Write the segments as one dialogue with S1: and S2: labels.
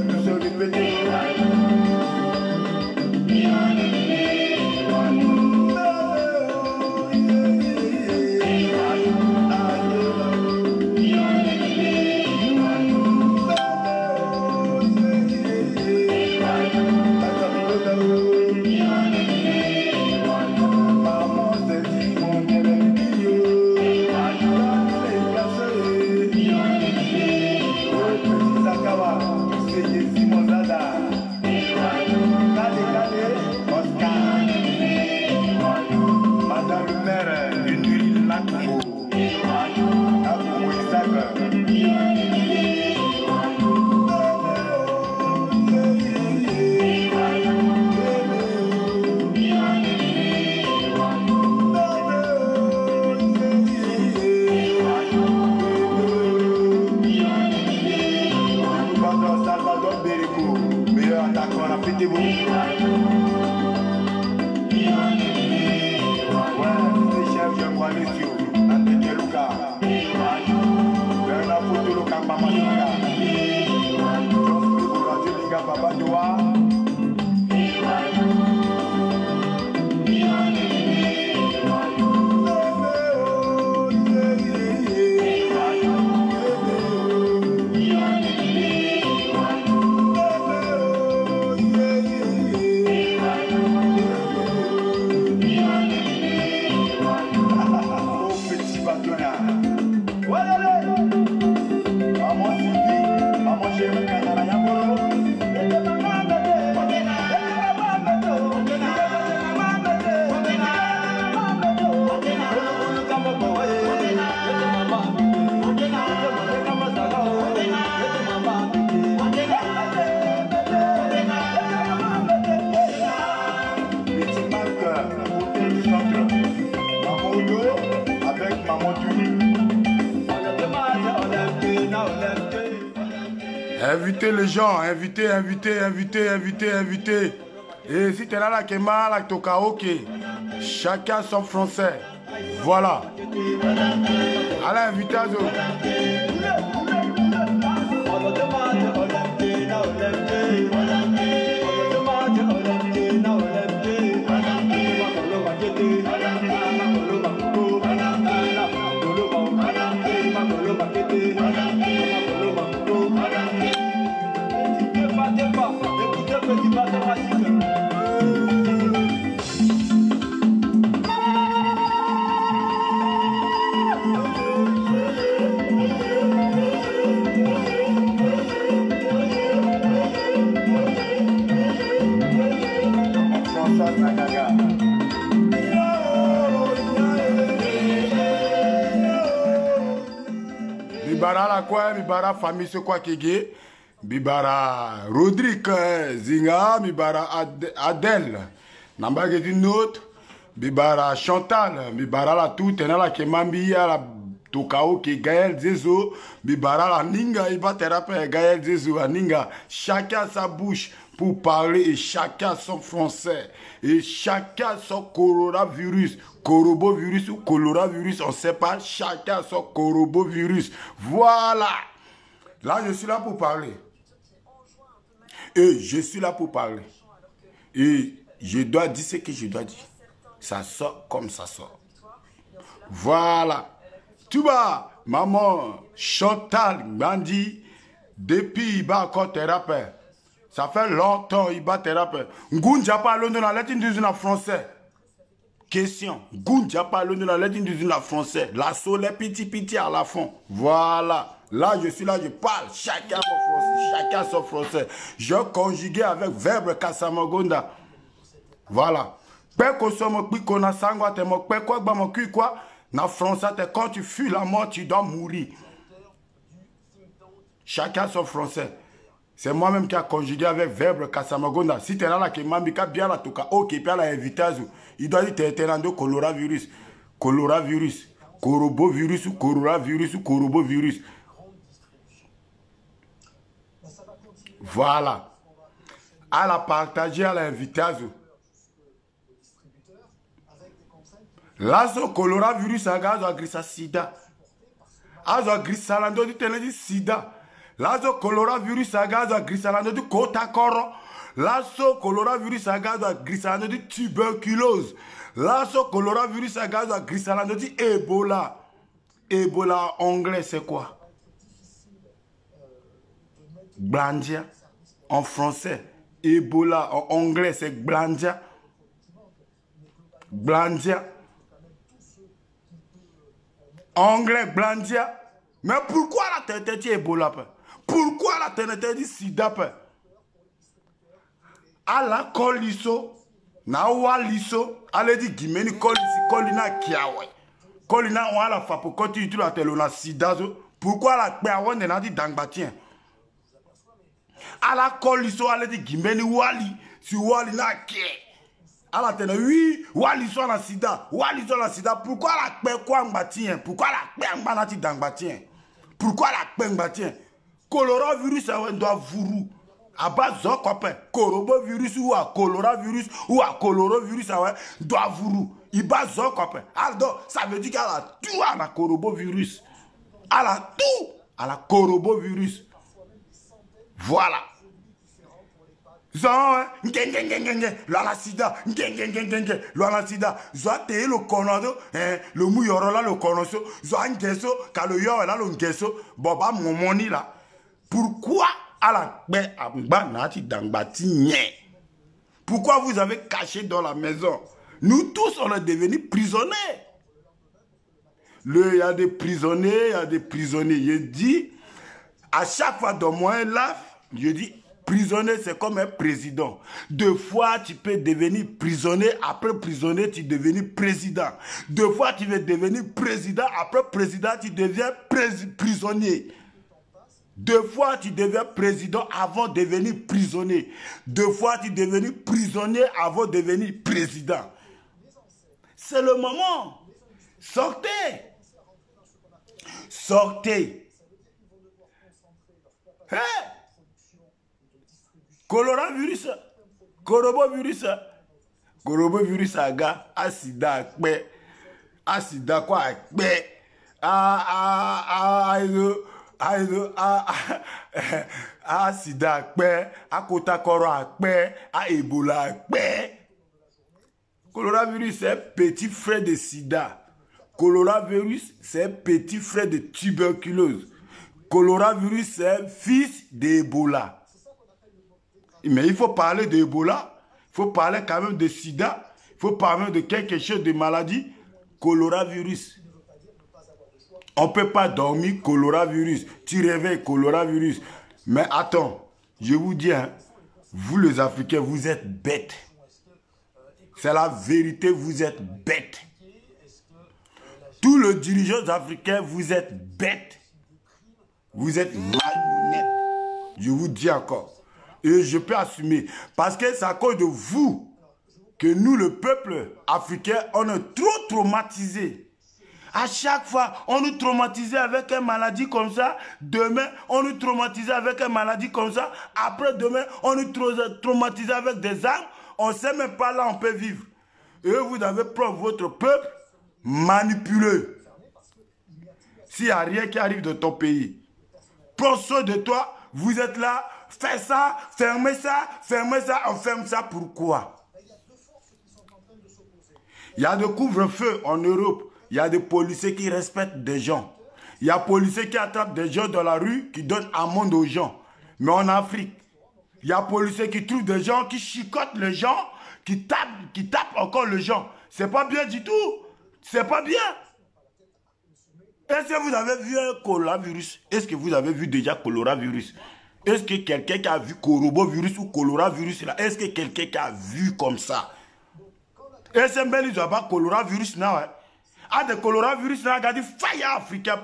S1: plus se répéter. Invitez les gens, invitez. Et si tu es là, qui est mal, avec ton karaoké, chacun son français. Voilà. Allez, invitez à eux. Bibara la quoi, Bibara famille ce quoi qui Bibara Rodrigue Zinga, Bibara Adèle, Namba qui une autre, Bibara Chantal, Bibara la tout, tena la Kemambi, la Tokao qui Gaël Zezo, Bibara la Ninga, il va thérapeute Gaël Zezo, la Ninga, chacun sa bouche pour parler et chacun son français et chacun son coronavirus. Corobovirus ou coronavirus, on ne sait pas, chacun son corobovirus. Voilà. Là, je suis là pour parler. Et je suis là pour parler. Et je dois dire ce que je dois dire. Ça sort comme ça sort. Voilà. Tu vois, maman, Chantal, Bandi, depuis il va encore thérapeute. Ça fait longtemps il va thérapeute. Ngunja parle de la lettre en français. Question. Gounja parle de la lettre en français. La soleil petit à la fond. Voilà. Là, je suis là, je parle. Chacun son français. Chacun son français. Je conjugué avec verbe Kasamagonda. Voilà. Na français, quand tu fuis la mort, tu dois mourir. Chacun son français. C'est moi-même qui a conjugué avec verbe Kasamagonda. Si tu es là, qui m'ambika bien la toka, ok, puis la invitation. Il doit dire que tu es là, coronavirus. Coronavirus. Corobovirus ou coronavirus ou corobovirus. Voilà. À la partager, à l'invitation. Là, ce coronavirus, a grisa sida. A grisa lando, tu te dit sida. Lazo coronavirus agazo grisalando du kotakoro. Lazo coronavirus agazo grisalando du tuberculose. Lazo coronavirus agazo grisalando du Ebola. Ebola en anglais c'est quoi? Glandia. En français. Ebola en anglais c'est Glandia. Glandia. Anglais Glandia. Mais pourquoi la tête dit Ebola? Pourquoi la tête dit Sida? Ala koliso. Na waliso. Ale di gimeni kolina kiawe. Kolina wala fa pour continuer tout la telona Sida. Pourquoi la peawan n'a dit dangbatien? Ala koliso ale di gimeni wali. Si wali na kie. Ala tene oui. Wali so la Sida. Wali so la Sida. Pourquoi la peawan batien? Pourquoi la peawan n'a dit dangbatien? Pourquoi la peawan? Coronavirus doit vous. À base de copain, coronavirus ou à coronavirus ou à coronavirus doit vous. Il base de copain. Alors, ça veut dire qu'elle a tout à la coronavirus. Elle a tout à la coronavirus. Voilà. La sida, la sida, zoate le conodo, le mouillora le conoso, zoan gesso, kaloyo là le gesso, boba momoni là. Pourquoi à la paix pourquoi vous avez caché dans la maison? Nous tous on est devenus prisonniers. Il y a des prisonniers, il y a des prisonniers. Je dis, à chaque fois dans moi là, je dis, prisonnier c'est comme un président. Deux fois tu peux devenir prisonnier, après prisonnier tu deviens président. Deux fois tu veux devenir président, après président tu deviens prisonnier. Deux fois, tu deviens président avant de devenir prisonnier. Deux fois, tu deviens prisonnier avant de devenir président. C'est le moment. Sortez. Sortez. Hey. Coronavirus. Coronavirus. Coronavirus, aga. Asida, kbe. Asida, quoi, kbe. Sida akpé, a kotakoro akpé, a Ebola akpé. Coronavirus c'est petit frère de Sida. Coronavirus c'est petit frère de tuberculose. Coronavirus c'est fils d'Ebola. Mais il faut parler d'Ebola, il faut parler quand même de Sida, il faut parler de quelque chose de maladie. Coronavirus. On ne peut pas dormir coronavirus. Tu réveilles coronavirus. Mais attends, je vous dis, hein, vous les Africains, vous êtes bêtes. C'est la vérité, vous êtes bêtes. Tous les dirigeants africains, vous êtes bêtes. Vous êtes malhonnêtes. Je vous dis encore. Et je peux assumer. Parce que c'est à cause de vous que nous, le peuple africain, on est trop traumatisés. À chaque fois, on nous traumatisait avec une maladie comme ça. Demain, on nous traumatisait avec une maladie comme ça. Après, demain, on nous traumatisait avec des armes. On ne sait même pas là on peut vivre. Et vous avez pris votre peuple manipulé. S'il n'y a rien qui arrive de ton pays, prends soin de toi. Vous êtes là, fais ça, fermez ça, on ferme ça. Pourquoi? Il y a des couvre-feux en Europe. Il y a des policiers qui respectent des gens. Il y a des policiers qui attrapent des gens dans la rue, qui donnent amende aux gens. Mais en Afrique, il y a des policiers qui trouvent des gens, qui chicotent les gens, qui tapent encore les gens. C'est pas bien du tout. C'est pas bien. Est-ce que vous avez vu un coronavirus? Est-ce que vous avez vu déjà coronavirus? Est-ce que quelqu'un qui a vu coronavirus ou coronavirus là? Est-ce que quelqu'un qui a vu comme ça? Est-ce que ils n'ont pas coronavirus là? Ah, de coronavirus, là, regardez, faille africain,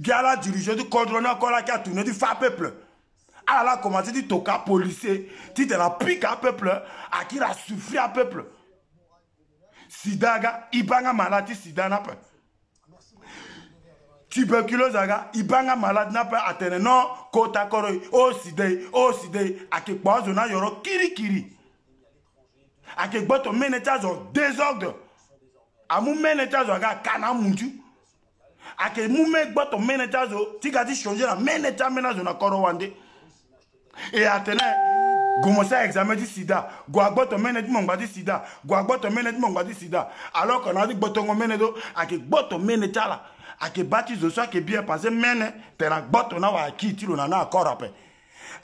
S1: qui a la dirigeant du contrôleur encore là, qui a tourné du fa peuple. Ah là, comment tu dis, toka policier, tu te la pique à peuple, à qui a souffert à peuple. Sida, il banga maladie, sida n'a pas. Tuberculose, il banga malade n'a pas atteint, non, kota koro, oh sida, à qui quoi, on a yoro kiri kiri. À qui quoi, ton ménétage en désordre. A mon ménétage, on a kana mundu. ake mume gboto meneta zo tika ti changer la meneta menazo na koro wande et atene commencer à examiner sida go gboto menet mo ngba sida go gboto menet mo ngba sida alors qu'on a dit gboto ngo menedo ake gboto meneta la ake baptise so ake bien passé mene te la gboto na wa ki ti lo na akoro ape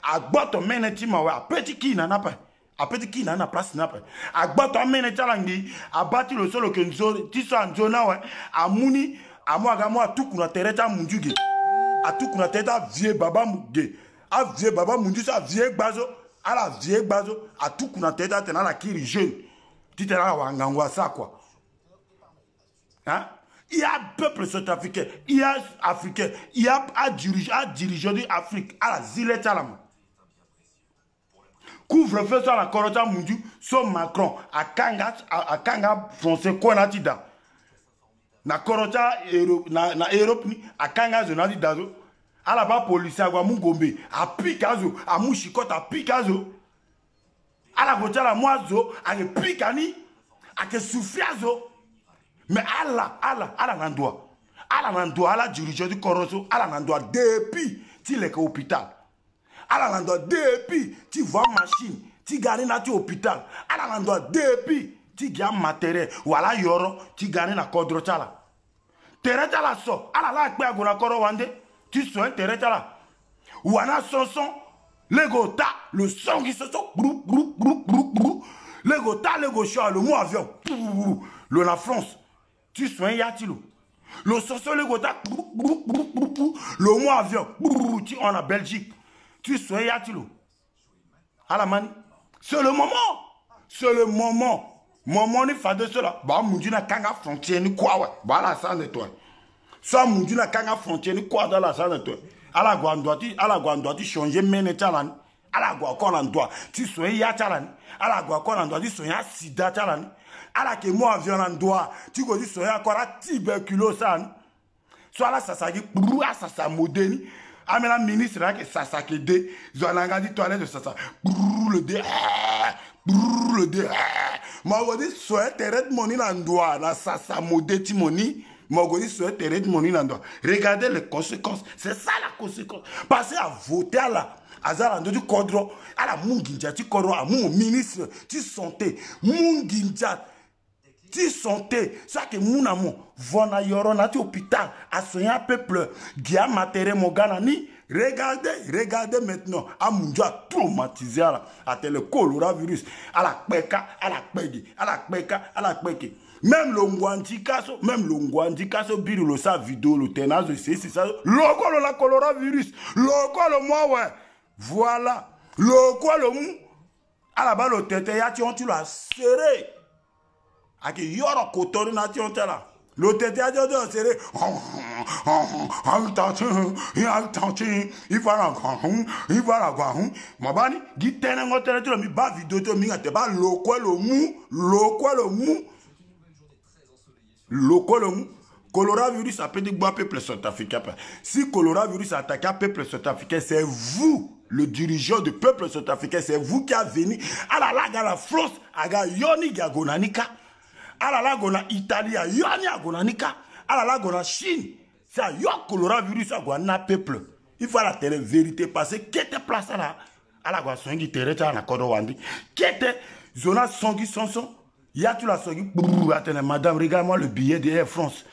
S1: a gboto meneti ma wa petit ki na pa a petit qui n'a place n'a pas a gboto amene chalangi a bati le solo que nzo ti so anzo na we a muni a mo aga mo atuku na tereta munjuge atuku na tereta vie baba muge a vie baba munju sa vie gbazo ala vie gbazo atuku na tereta tena la kiri jeune ti tena wa ngangwa ça quoi hein. Il y a peuple sud-africain, il y a africain, il y a à diriger de l'Afrique à la zile chalam. Couvre-feu sur la Korota Mundu, sur Macron, à Kanga français, quoi n'a-t-il da? Na Korota, na Europe, à Kanga, zonadi dazo, à la bas police, à Mungombe, à Picazo, à Mouchikot, à Picazo, à la Gotcha, à Moizo, à Picani, à que Soufiazo. Mais Allah n'endoit. Allah n'endoit, Allah dirigeant du Corozo, Allah n'endoit depuis, tu l'es qu'au hôpital. Allah n'endoit depuis, tu vois machine, tu gagnes à l'hôpital. Allah n'endoit depuis, tu gagnes matériel. Voilà, yoro, tu gagnes à Kodrochala. Tereta la so, Allah la kwe agona koro wande, tu sois tereta la. Wana son, le gota, le son qui se sent, brou, brou, brou, brou, brou. Le gota, le gaucheur, le mot avion, le la France. Tu sois yatilo. Le soso le gota, le mot avion, tu en la Belgique. Tu sois yatilo. À la mani. C'est le moment. C'est le moment. Moment ni fa de cela. Bah, moudina kanga frontière ni quoi, ouais. Bah, la sang de toi. Soit moudina kanga frontière ni quoi dans la sang de toi. À la guandoiti changer mene chalan. À la guandoiti, tu sois yatalan. À la guandoiti, tu sois sida chalan. Alors que moi, avion en doigt, tu dis que encore à tuberculose. Soit là, ça s'agit, ça s'est moderne. Ah, mais la ministre, là, ça s'est aidé. Zonanga dit toilette de ça, le dé, le dé. Moi, je dis, soit terre de money en doigt, là, ça s'est moderne, Timoni. Moi, je dis, soit terre de money en doigt. Regardez les conséquences. C'est ça la conséquence. Passez à voter à la. Azala ndo kodro ala munginja ti kodro a mon ministre ti santé munginja ti santé ça que mon amour vona yoro na ti hôpital a soigner peuple dia matériel mogana ni regardez maintenant a munja traumatisé à tel coronavirus ala peki même le ngwandi kaso biru lo sa vidéo le tenazo c'est ça loko la coronavirus loko le moi ouais. Voilà. Le quoi le mou. À la bas le tete ya tu l'as serré. A qui yoro kotori na ti on là. Le tete ya tu serré. Il va la voir. Mabani, gi tene ngotere tu mi ba vidéo to mi ngate ba le quoi le mou. Coronavirus a pété bois peuple sud-africain. Si coronavirus a attaqué un peuple sud-africain, c'est vous, le dirigeant du peuple sud-africain, c'est vous qui avez venu. À la France, à la Yoni Gagonanika, à la Gona Italie, à Yoni Gagonanika, à la Gona Chine, c'est à Yon coronavirus à Gona peuple. Il faut la télé vérité parce que qui était place là, à la Gona Songi Tereta, à la Kodowandi, qui était Zona Songi Sonson, y a tout la Songi, attendez, madame, regarde-moi le billet de Air France.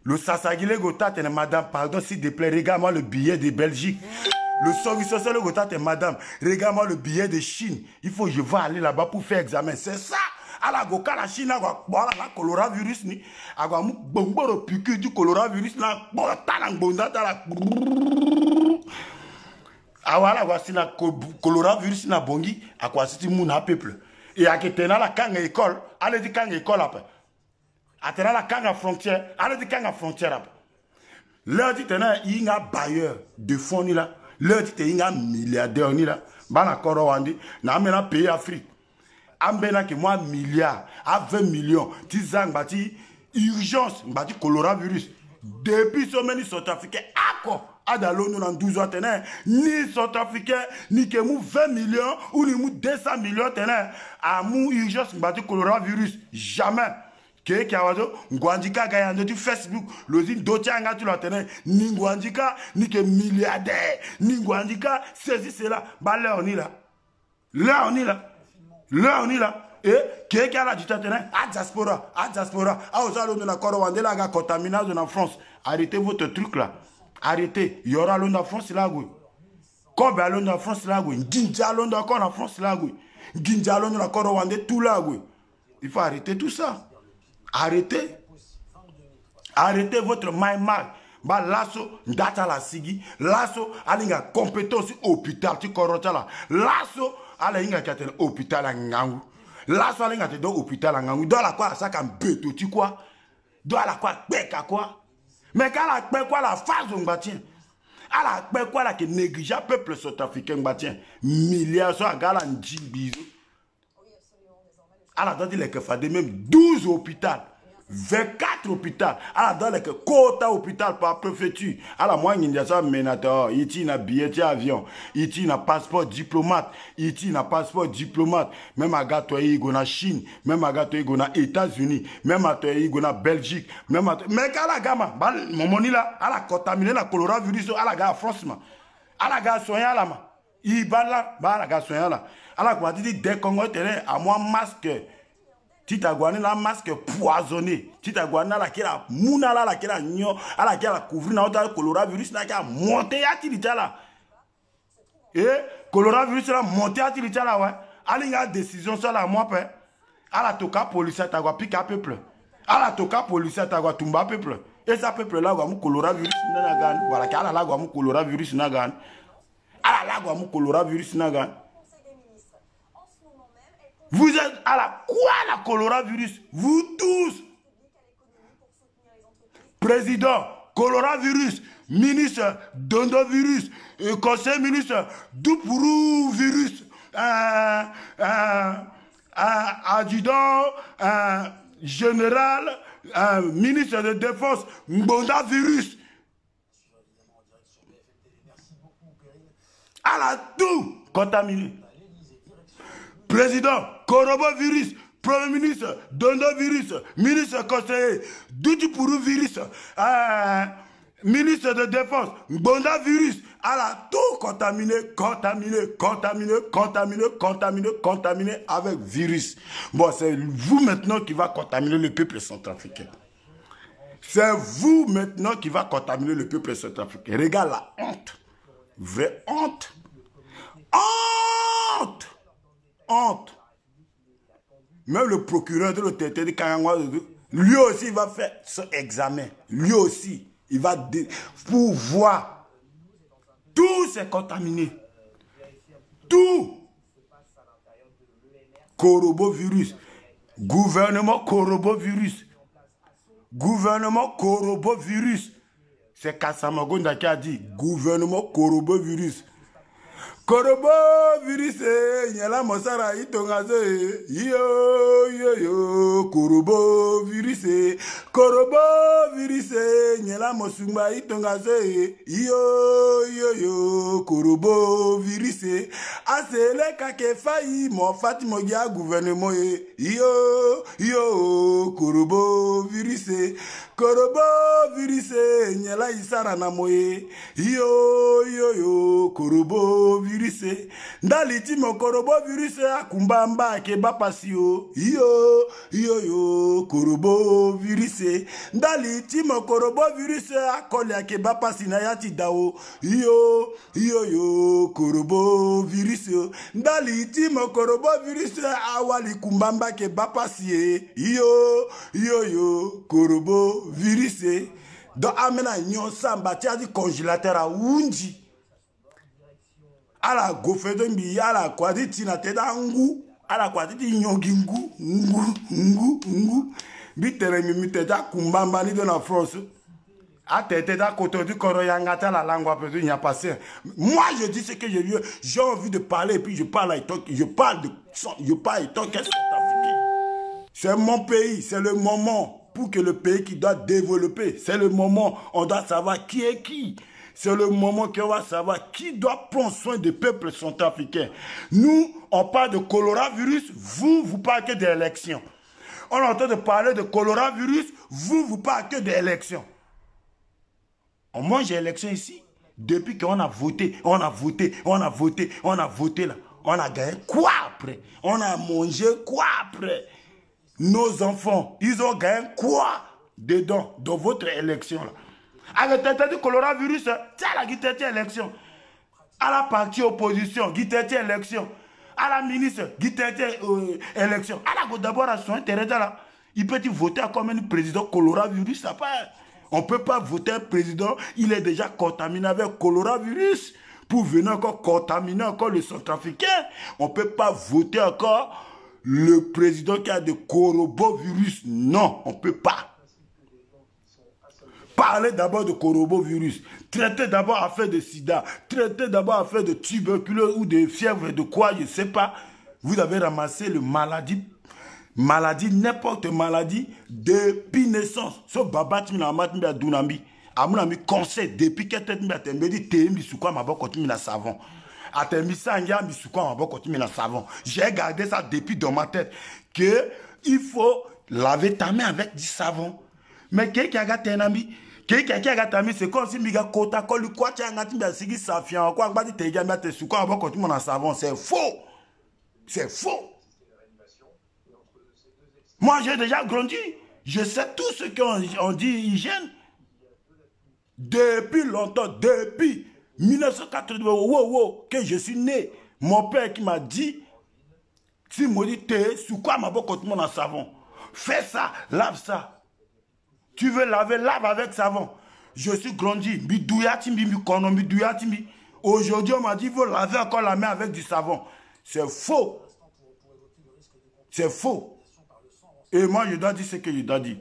S1: Le Sassagile Gota, madame, pardon, s'il te plaît, regarde-moi le billet de Belgique. Le Songi le Gota, madame, regarde-moi le billet de Chine. Il faut que je vais aller là-bas pour faire examen. C'est ça. À la Goka, la Chine, à la coronavirus, ni. À la bonbon piqûre du coronavirus, là, à la coronavirus, na bongi, à quoi c'est mon peuple. Et à qui tena la kanga école, allez dire kanga école après. Atena la kanga frontière, allez dire kanga frontière après. L'heure dit tena inga bailleur de fonds ni là, l'heure dit inga milliardaire ni là, bana koro wandi, na amena pays Afrique. Ambena que moi milliard, à 20 millions, tizang bati urgence, bati coronavirus. Depuis ce menu Sud-Africain, accord, adalo nous dans 12 ans tenez, ni Sud-Africain, ni que mou 20 millions, ou ni mou 200 millions tenez, à mou urgence, bati coronavirus, jamais. ke kiawazo ngwandika gayando du Facebook lozin dotianga tu l'antenne ni ngwandika ni ke milliardaire ni ngwandika ceci cela ba là on est là et qui a la ditatene à diaspora aux salons de la Corowande la contamination en France. Arrêtez votre truc là, arrêtez. Il y aura l'on en France là oui, comme l'on en France là oui, Ginja l'on encore en France là oui, Ginja l'on la Corowande tout là oui. Il faut arrêter tout ça, arrêtez votre maïmag. Bah lasso data la sigi lasso alinga compétence hôpital tu korota la lasso alinga katene hôpital à ngangu lasso alinga te do hôpital à ngangu dans la quoi ça comme beto tu quoi dans la quoi beka quoi mais quand la pe quoi la phase on batien à la pe quoi la que néglige peuple sud-africain batien milliards so agala njimbizo à la date il que fa de même 12 hôpitaux 24 hôpitaux. Alors, dans les quotas hôpital par préfecture. Alors, moi, il y a ça, ménateur. Il y a billet d'avion. Il y a passeport diplomate. Il y a passeport diplomate. Même à Gatoy, il y a Chine. Même à Gatoy, il y a États-Unis. Même à Gatoy, il y a Belgique. Même à mais à la gamme, mon moni là, à la contaminé la coronavirus, à la gare France, à la gare soignant là, il va là, à la gare soignant là. À la quoi, dit dès qu'on est à moi masque. Titagouane la masque poisonné. Titagouane la qui la mouna la qui la nyo, à la qui la couvrir dans le coronavirus la qui a monté à Tilita là. Et coronavirus la monté à Tilita là ouais. Allez la décision sur la moi père. À la toka police tagwa pika peuple. À la toka police tagwa tumba peuple. Et ça peuple là gwa coronavirus na gan. Voilà qui ala la gwa coronavirus na gan. Ala la gwa coronavirus na gan. Vous êtes à la quoi la coronavirus? Vous tous. Président, coronavirus, ministre, dondovirus, conseil ministre, doupourou virus, adjudant, général, ministre de défense, mbonda virus. À la tout contaminé. Président, coronavirus, Premier ministre, dondovirus, ministre conseiller, doudipourou virus, ministre de défense, bondavirus, à la tout contaminé avec virus. Bon, c'est vous maintenant qui va contaminer le peuple centrafricain. C'est vous maintenant qui va contaminer le peuple centrafricain. Regarde la honte. Vraie honte. Honte. Honte. Même le procureur de l'autorité de Kangwa, lui aussi il va faire son examen. Lui aussi, il va pour voir. Tout c'est contaminé. Tout. Coronavirus. Gouvernement coronavirus. Gouvernement coronavirus. C'est Kassamagonda qui a dit gouvernement coronavirus. Coronavirus, yala mosara itongaze, yo, coronavirus, yala mosumba itongaze, yo, coronavirus, asele kake fayi, mo fatimo ya gouvernement, yo, coronavirus, yala isara na moye, yo, coronavirus. Ndaliti mokorobo virus akumbamba ke bapasio yo korobo virus ndaliti mokorobo virus akole ke bapasi na yati dao yo korobo virus ndaliti mokorobo virus awali kumbamba ke bapasi yo korobo virus do amena nyon samba ti adi congélateur a unji ala gofedo mbi ala kwadi na teda ngu ala kwadi nyongi ngu bitere mi teda kumbamba ni de la France a tete da koto du koro yangata la langue peut il n'y a passé. Moi je dis ce que j'ai envie de parler et puis je parle et qu'est-ce c'est mon pays, c'est le moment pour que le pays qui doit développer, c'est le moment on doit savoir qui est qui. C'est le moment qu'on va savoir qui doit prendre soin des peuples centrafricains. Nous, on parle de coronavirus, vous parlez d'élections. On est en train de parler de coronavirus. Vous parlez que d'élections. On mange l'élection ici. Depuis qu'on a voté, on a voté là. On a gagné quoi après? On a mangé quoi après? Nos enfants, ils ont gagné quoi dedans, dans votre élection là? Avec le coronavirus, tiens la guitare élection. À la partie opposition, guitare élection. À la ministre, guitare élection. À la d'abord à son intérêt là. Il peut voter comme un président coronavirus, ça pas. On ne peut pas voter un président, il est déjà contaminé avec coronavirus. Pour venir encore contaminer encore le centrafricain, on ne peut pas voter encore le président qui a de coronavirus. Non, on ne peut pas. Parlez d'abord de coronavirus. Traitez d'abord affaire de sida. Traitez d'abord affaire de tuberculose ou de fièvre, de quoi, je ne sais pas. Vous avez ramassé le maladie, n'importe maladie, depuis naissance. Ce baba, tu m'as dit à Dunambi. À mon ami, conseil, depuis que tu m'as dit, tu m'as dit, tu m'as dit, tu savon. J'ai gardé ça depuis dans ma tête. Que il faut laver ta main avec du savon. Mais quelqu'un qui a gâté un ami, quelqu'un qui a gâté un ami, c'est comme si il y a kota kolu quoi tu as gâté un sigi safian quoi bah tu as gâté sous quoi avant quand tu m'en savon, c'est faux. C'est faux. Moi j'ai déjà grandi, je sais tout ce qu'on dit hygiène. Depuis longtemps, depuis 1980, que je suis né, mon père qui m'a dit, si moi dit t'es sous quoi ma boque quand tu m'en savon. Fais ça, lave ça. Tu veux laver, lave avec savon. Je suis grandi. Aujourd'hui, on m'a dit qu'il faut laver encore la main avec du savon. C'est faux. C'est faux. Et moi, je dois dire ce que je dois dire.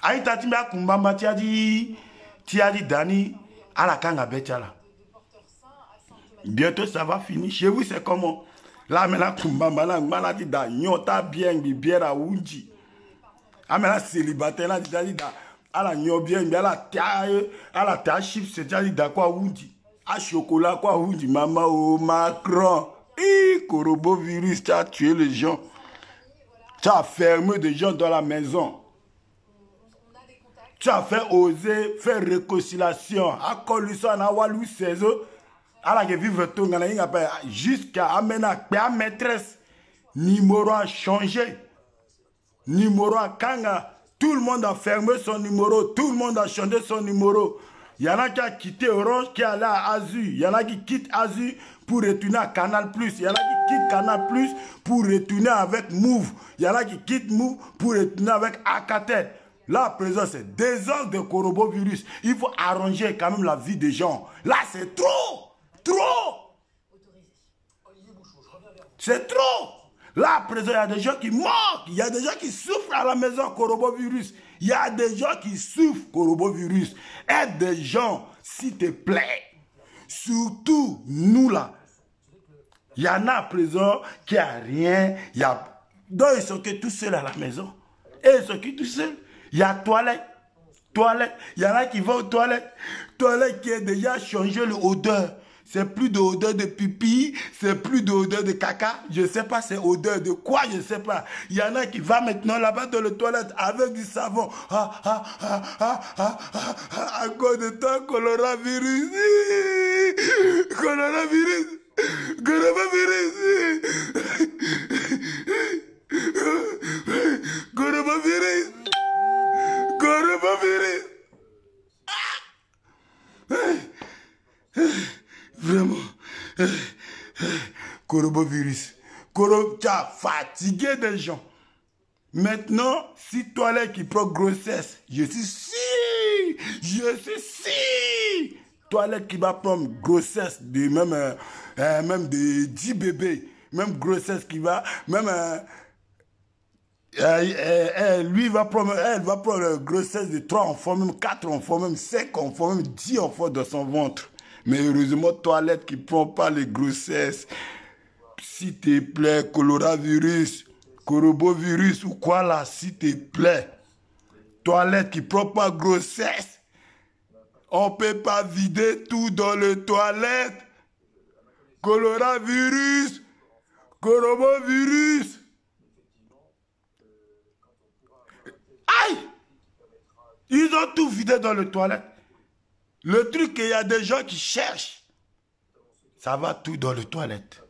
S1: Aïta Timba Kumbamba, tu as dit Dani, à la Kanga Betchala. Bientôt, ça va finir. Chez vous, c'est comment? Là, maintenant, Kumbamba, là, maladie da, nyota bien, bière à Wunji. Ah, mais là, célibataire, là, tu as dit da, à la nyo bien, à la ta chips, c'est déjà dit da quoi Wunji. À chocolat, quoi Wunji, maman, oh, Macron. Coronavirus, tu as tué les gens. Tu as fermé des gens dans la maison. Tu as fait oser, faire réconciliation. À Coluson, à Walou 16 ans. À la vivre tout, jusqu'à amener à maîtresse. Numéro a changé. Numéro a Kanga. Tout le monde a fermé son numéro. Tout le monde a changé son numéro. Il y en a qui a quitté Orange, qui est allé à Azur. Il y en a qui quittent Azur pour retourner à Canal+. Il y en a qui quittent Canal+, pour retourner avec Move. Il y en a qui quittent Move pour retourner avec Alcatel. Là, à présent, c'est désordre de coronavirus. Il faut arranger quand même la vie des gens. Là, c'est trop. Trop. C'est trop. Là, à présent, il y a des gens qui manquent. Il y a des gens qui souffrent à la maison coronavirus. Il y a des gens qui souffrent coronavirus. Aide des gens, s'il te plaît. Surtout, nous là. Il y en a à présent qui a rien. Donc, ils sont que tout seuls à la maison. Et ils sont que tout seuls. Il y a toilette. Toilette. Il y en a qui vont aux toilettes. Toilette qui a déjà changé l'odeur. C'est plus d'odeur de pipi, c'est plus d'odeur de caca. Je ne sais pas c'est odeur de quoi, je ne sais pas. Il y en a qui va maintenant là-bas dans les toilettes avec du savon. À cause de toi, coronavirus. Coronavirus. Coronavirus. Coronavirus. Coronavirus. Vraiment. Coronavirus. Tu as fatigué des gens. Maintenant, si toi là qui prends grossesse, je suis si. Toi là qui va prendre grossesse de même de 10 bébés, même grossesse qui va, même lui va prendre, elle va prendre grossesse de 3 enfants, même 4 enfants, même 5 enfants, même 10 enfants dans son ventre. Mais heureusement, toilette qui ne prend pas les grossesses. S'il te plaît, coronavirus ou quoi là, s'il te plaît. Toilette qui ne prend pas grossesse. On ne peut pas vider tout dans les toilettes. Coronavirus Coronavirus. Aïe! Ils ont tout vidé dans les toilettes. Le truc, il y a des gens qui cherchent. Ça va tout dans les toilettes.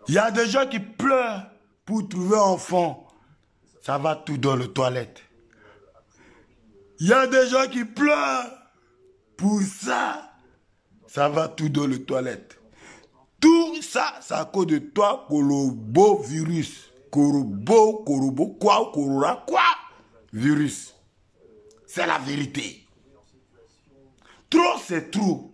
S1: Il y a des gens qui pleurent pour trouver un enfant. Ça va tout dans les toilettes. Il y a des gens qui pleurent pour ça. Ça va tout dans les toilettes. Tout ça, c'est à cause de toi, coronavirus. Corobo, quoi, corona, quoi? Virus. C'est la vérité. Trop, c'est trop.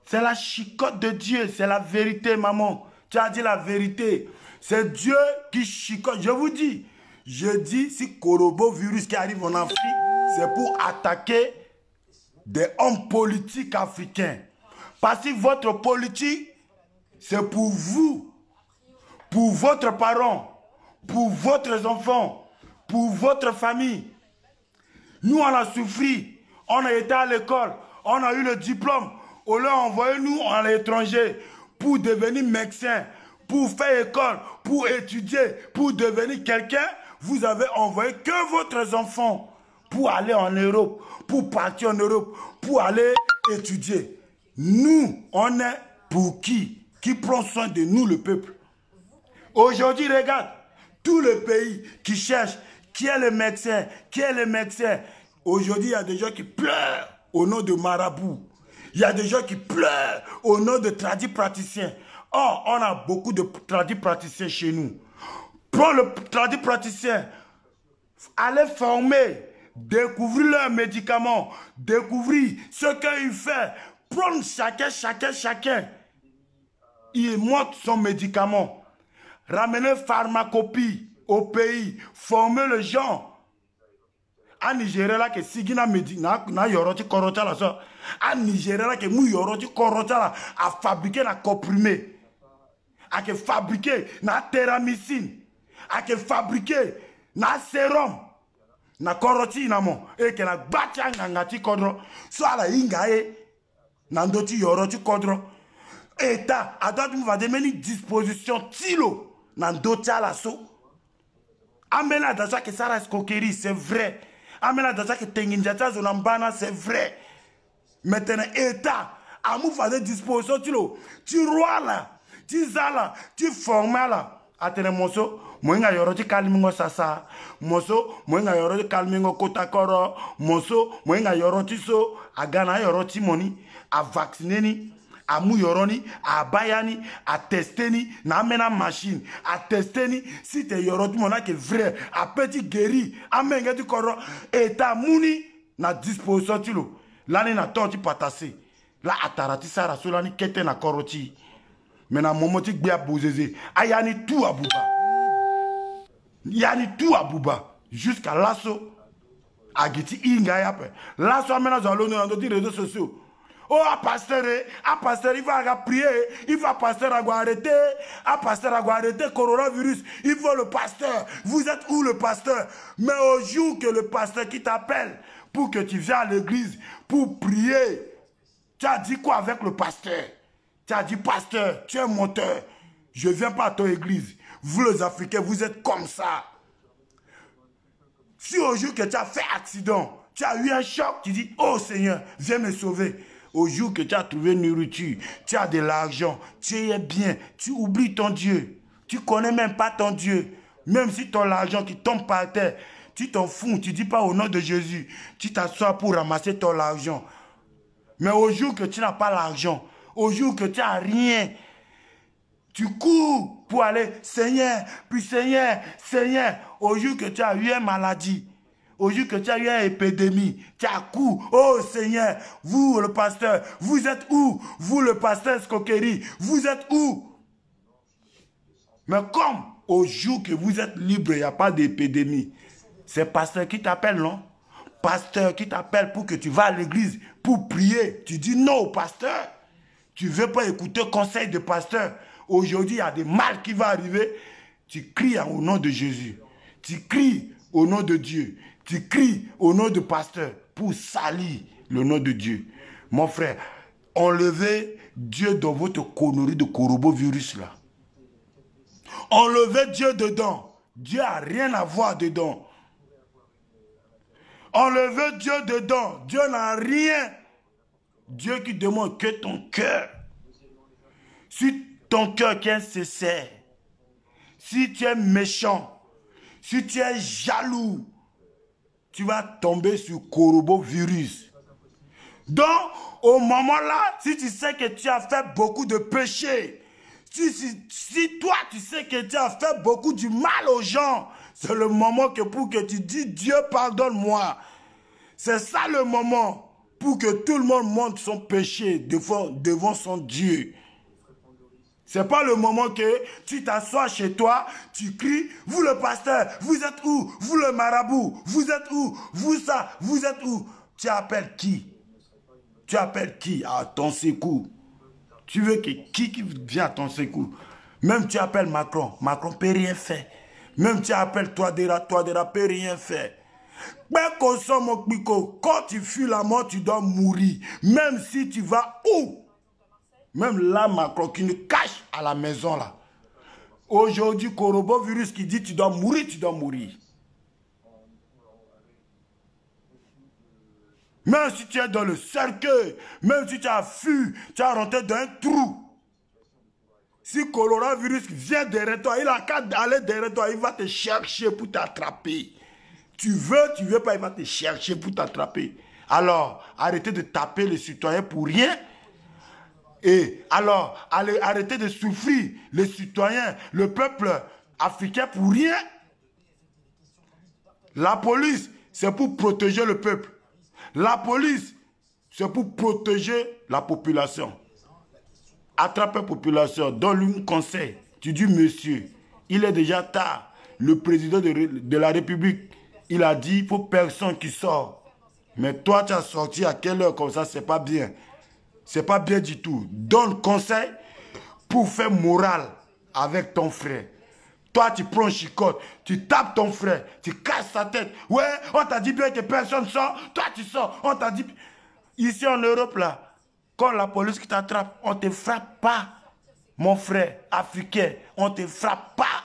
S1: C'est la chicotte de Dieu, c'est la vérité, maman. Tu as dit la vérité. C'est Dieu qui chicote. Je vous dis, si coronavirus qui arrive en Afrique, c'est pour attaquer des hommes politiques africains. Parce que votre politique, c'est pour vous, pour votre parent, pour votre enfant, pour votre famille. Nous, on a souffert, on a été à l'école, on a eu le diplôme. On l'a envoyé nous à l'étranger pour devenir médecin, pour faire école, pour étudier, pour devenir quelqu'un. Vous avez envoyé que votre enfant pour aller en Europe, pour partir en Europe, pour aller étudier. Nous, on est pour qui? Qui prend soin de nous, le peuple? Aujourd'hui, regarde, tout le pays qui cherche qui est le médecin, qui est le médecin. Aujourd'hui, il y a des gens qui pleurent au nom de marabout. Il y a des gens qui pleurent au nom de tradis praticiens. Oh, on a beaucoup de tradis praticiens chez nous. Prends le tradis praticien, allez former, découvrir leurs médicaments, découvrir ce qu'il fait. Prendre chacun. Il montre son médicament. Ramener pharmacopée au pays, former les gens. En Nigeria, là, que Sigina Medina, na yoroti korota la so. En Nigeria, là, que mou yoroti korota la, a fabriqué la comprimé. A que fabriqué na téramycine. A que fabriqué na sérum. Na koroti inamo. Et que la batia ngangati kodro. So ala ingae. Nandoti yoroti kodro. État, à droite, nous va donner une disposition tilo. Nandoti ala so. Amena dacha que ça reste coquerie, c'est vrai. Amena dacha que tenginjata zonambana, c'est vrai. Maintenant, État, à nous faire des dispositions, tu roi là, tu zala, tu formes là. Atene moso, moinga yoroti kalmingo sasa. Moso, moinga yoroti kalmingo kotakoro. Moso, moinga yoroti so, agana yoroti moni, a vacciner ni. A mouyoroni, a bayani, a testeni, na amena machine, a testeni, si te yoroti mona que vrai, a petit guéri, a menga du koro, et ta mouni, na disposition tilo, l'année na torti patase, la atarati sara solani kete na koroti, mais na momoti bia bouzeze, a yani tout à bouba, yani tout à bouba, jusqu'à l'asso, a giti inga yape, l'asso amena zalone dans d'autres réseaux sociaux. Oh, pasteur, il va prier, il va pasteur arrêter, pasteur arrêter coronavirus, il faut le pasteur. Vous êtes où le pasteur? Mais au jour que le pasteur qui t'appelle pour que tu viennes à l'église, pour prier, tu as dit quoi avec le pasteur? Tu as dit, pasteur, tu es monteur, je ne viens pas à ton église. Vous les Africains, vous êtes comme ça. Si au jour que tu as fait accident, tu as eu un choc, tu dis, oh Seigneur, viens me sauver. Au jour que tu as trouvé une nourriture, tu as de l'argent, tu es bien, tu oublies ton Dieu. Tu ne connais même pas ton Dieu. Même si ton argent qui tombe par terre, tu t'en fous, tu ne dis pas au nom de Jésus. Tu t'assois pour ramasser ton argent. Mais au jour que tu n'as pas l'argent, au jour que tu n'as rien, tu cours pour aller, Seigneur, puis Seigneur, Seigneur. Au jour que tu as eu une maladie, au jour que tu as eu une épidémie, tu as couru. Oh Seigneur, vous le pasteur, vous êtes où? Vous le pasteur Skokeri, vous êtes où? Mais comme au jour que vous êtes libre, il n'y a pas d'épidémie, c'est pasteur qui t'appelle, non? Pasteur qui t'appelle pour que tu vas à l'église, pour prier. Tu dis non au pasteur. Tu ne veux pas écouter le conseil de pasteur. Aujourd'hui, il y a des mal qui vont arriver. Tu cries au nom de Jésus. Tu cries au nom de Dieu. Tu cries au nom de pasteur pour salir le nom de Dieu. Mon frère, enlevez Dieu dans votre connerie de coronavirus là. Enlevez Dieu dedans. Dieu n'a rien à voir dedans. Enlevez Dieu dedans. Dieu n'a rien. Dieu qui demande que ton cœur. Si ton cœur qui est sincère, si tu es méchant, si tu es jaloux, tu vas tomber sur coronavirus. Donc, au moment là, si tu sais que tu as fait beaucoup de péchés, si toi tu sais que tu as fait beaucoup du mal aux gens, c'est le moment que pour que tu dis Dieu pardonne-moi. C'est ça le moment pour que tout le monde montre son péché devant son Dieu. C'est pas le moment que tu t'assois chez toi, tu cries, vous le pasteur, vous êtes où? Vous le marabout, vous êtes où? Vous ça, vous êtes où? Tu appelles qui? Tu appelles qui à ton secours? Tu veux que qui vient à ton secours? Même tu appelles Macron, Macron ne peut rien faire. Même tu appelles Touadéra ne peut rien faire. Quand tu fuis la mort, tu dois mourir. Même si tu vas où? Même là, Macron qui nous cache à la maison là. Aujourd'hui, coronavirus qui dit tu dois mourir, tu dois mourir. Même si tu es dans le cercueil, même si tu as fui, tu as rentré dans un trou. Si coronavirus vient derrière toi, il a qu'à aller derrière toi, il va te chercher pour t'attraper. Tu veux pas, il va te chercher pour t'attraper. Alors, arrêtez de taper les citoyens pour rien. Et alors, arrêtez de souffrir les citoyens, le peuple africain pour rien. La police, c'est pour protéger le peuple. La police, c'est pour protéger la population. Attrape la population, donne-lui un conseil. Tu dis, monsieur, il est déjà tard. Le président de la République, il a dit, il ne faut personne qui sort. Mais toi, tu as sorti à quelle heure comme ça, c'est pas bien. C'est pas bien du tout. Donne conseil pour faire morale avec ton frère. Toi, tu prends un chicotte, tu tapes ton frère, tu casses sa tête. Ouais, on t'a dit bien que personne sort. Toi, tu sors. On t'a dit... Ici en Europe, là, quand la police qui t'attrape, on ne te frappe pas. Mon frère africain, on ne te frappe pas.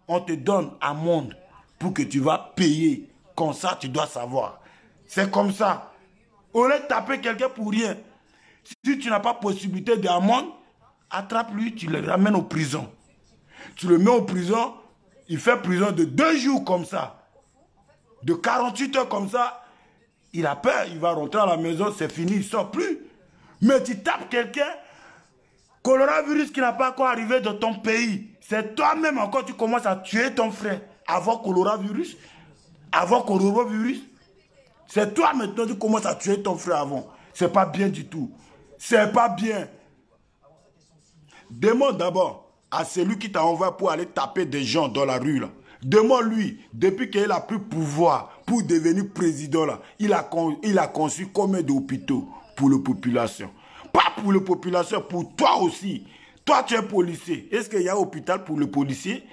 S1: On te donne amende pour que tu vas payer. Comme ça, tu dois savoir. C'est comme ça. Au lieu de taper quelqu'un pour rien, si tu n'as pas possibilité d'amende, attrape-lui, tu le ramènes en prison. Tu le mets en prison, il fait prison de 2 jours comme ça. De 48 heures comme ça, il a peur, il va rentrer à la maison, c'est fini, il ne sort plus. Mais tu tapes quelqu'un, coronavirus qui n'a pas encore arrivé dans ton pays. C'est toi-même encore, tu commences à tuer ton frère avant coronavirus. Avant coronavirus. C'est toi maintenant, tu commences à tuer ton frère avant. C'est pas bien du tout. C'est pas bien. Demande d'abord à celui qui t'a envoyé pour aller taper des gens dans la rue là. Demande-lui, depuis qu'il a pris pouvoir pour devenir président là, il a conçu combien d'hôpitaux pour la population. Pas pour la population, pour toi aussi. Toi, tu es policier. Est-ce qu'il y a un hôpital pour le policier?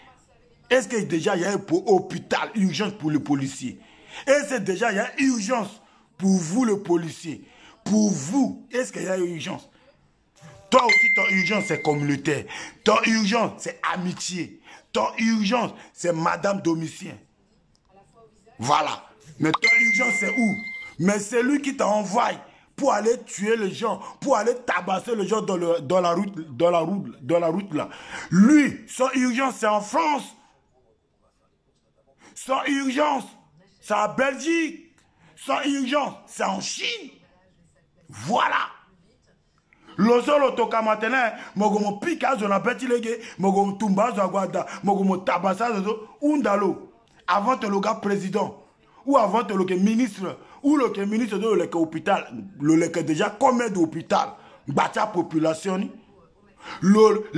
S1: Est-ce que déjà il y a un hôpital urgence pour le policier? Est-ce que déjà il y a urgence pour vous le policier? Pour vous, est-ce qu'il y a urgence? Toi aussi, ton urgence, c'est communautaire. Ton urgence, c'est amitié. Ton urgence, c'est Madame Domitien. Voilà. Mais ton urgence, c'est où? Mais c'est lui qui t'a envoyé pour aller tuer les gens, pour aller tabasser les gens dans la route là. Lui, son urgence, c'est en France. Son urgence, c'est en Belgique. Son urgence, c'est en Chine. Voilà. Lozolo toka matene, mogomo pika zona betilege, mogomo tumba zagwada, mogomo tabasa undalo. Avant de le gars président, ou avant de le ministre, ou le ministre de l'hôpital, le déjà combien d'hôpital, bâti population, le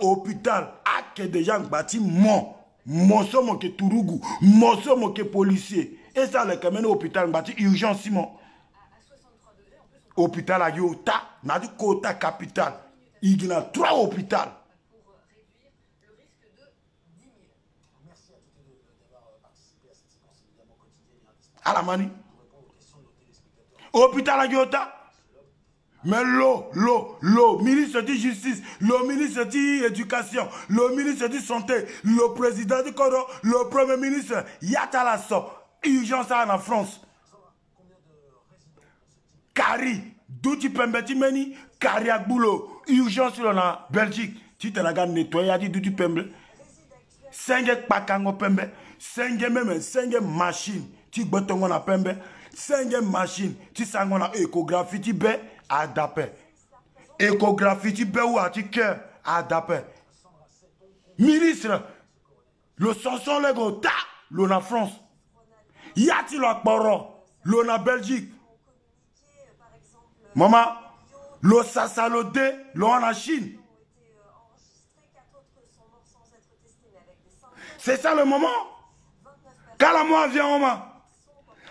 S1: hôpital, a que déjà bâti mon somme que Tourougou, mon somme que policier. Et ça, le même hôpital, bâti urgence, hôpital à Yota, n'a dit Kota capitale. Il y a 3 hôpitaux. À la manie. Hôpital à Yota. Mais l'eau, ministre de justice, le ministre de l'éducation, le ministre de santé, le président du Coro, le premier ministre, Yatalasso, urgence en France. Kari, Douti Pembeti Meni, Kari Agbulo, urgence en Belgique. Tu te la nettoyer, dit Douti Pembe. 5 pakango Pembe, 5 même, 5 machines, tu botongo na Pembe, 5 machines, tu sango na échographie, tu bé. Adapé. Échographie, tu peux ou à tu cœur, adapé. Ministre, le Sanson Legota, l'on a France. Y a-t-il la parole, l'on a Belgique. Maman, le Sassalodé, l'on a Chine. C'est ça le moment. Quand la main vient, maman.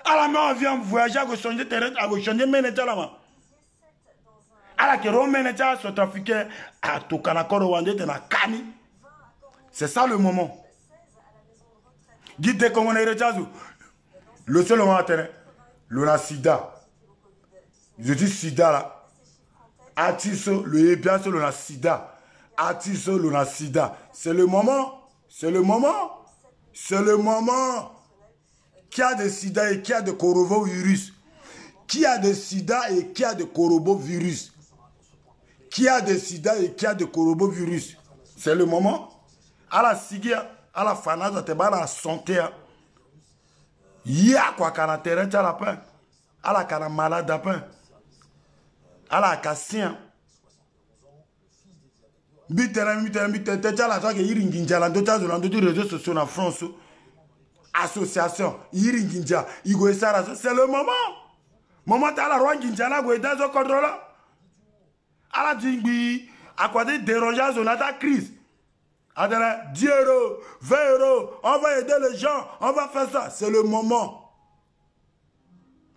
S1: À la main vient voyager, à changer terrain, à changer ménétal, maman. C'est ça le moment. Guide comment on est le seul moment à terrain, le sida. Je dis sida là. Atiso, le épiaso, le sida. Atiso, le sida. C'est le moment. C'est le moment. C'est le moment. Qui a de sida et qui a de coronavirus. Qui a de sida et qui a de coronavirus. Qui a de sida et qui a de coronavirus. C'est le moment. À la sigia, à la fanade, à la santé. Il y a quoi qu'à la terrain, à la pain. À la cana malade à pain. À la cassien. Association. C'est le moment. Moment à la roi Ginjana, vous êtes dans le contrôle. À la dingbi, à quoi des dérangeants sur la crise. À 10 euros, 20 euros, on va aider les gens, on va faire ça. C'est le moment.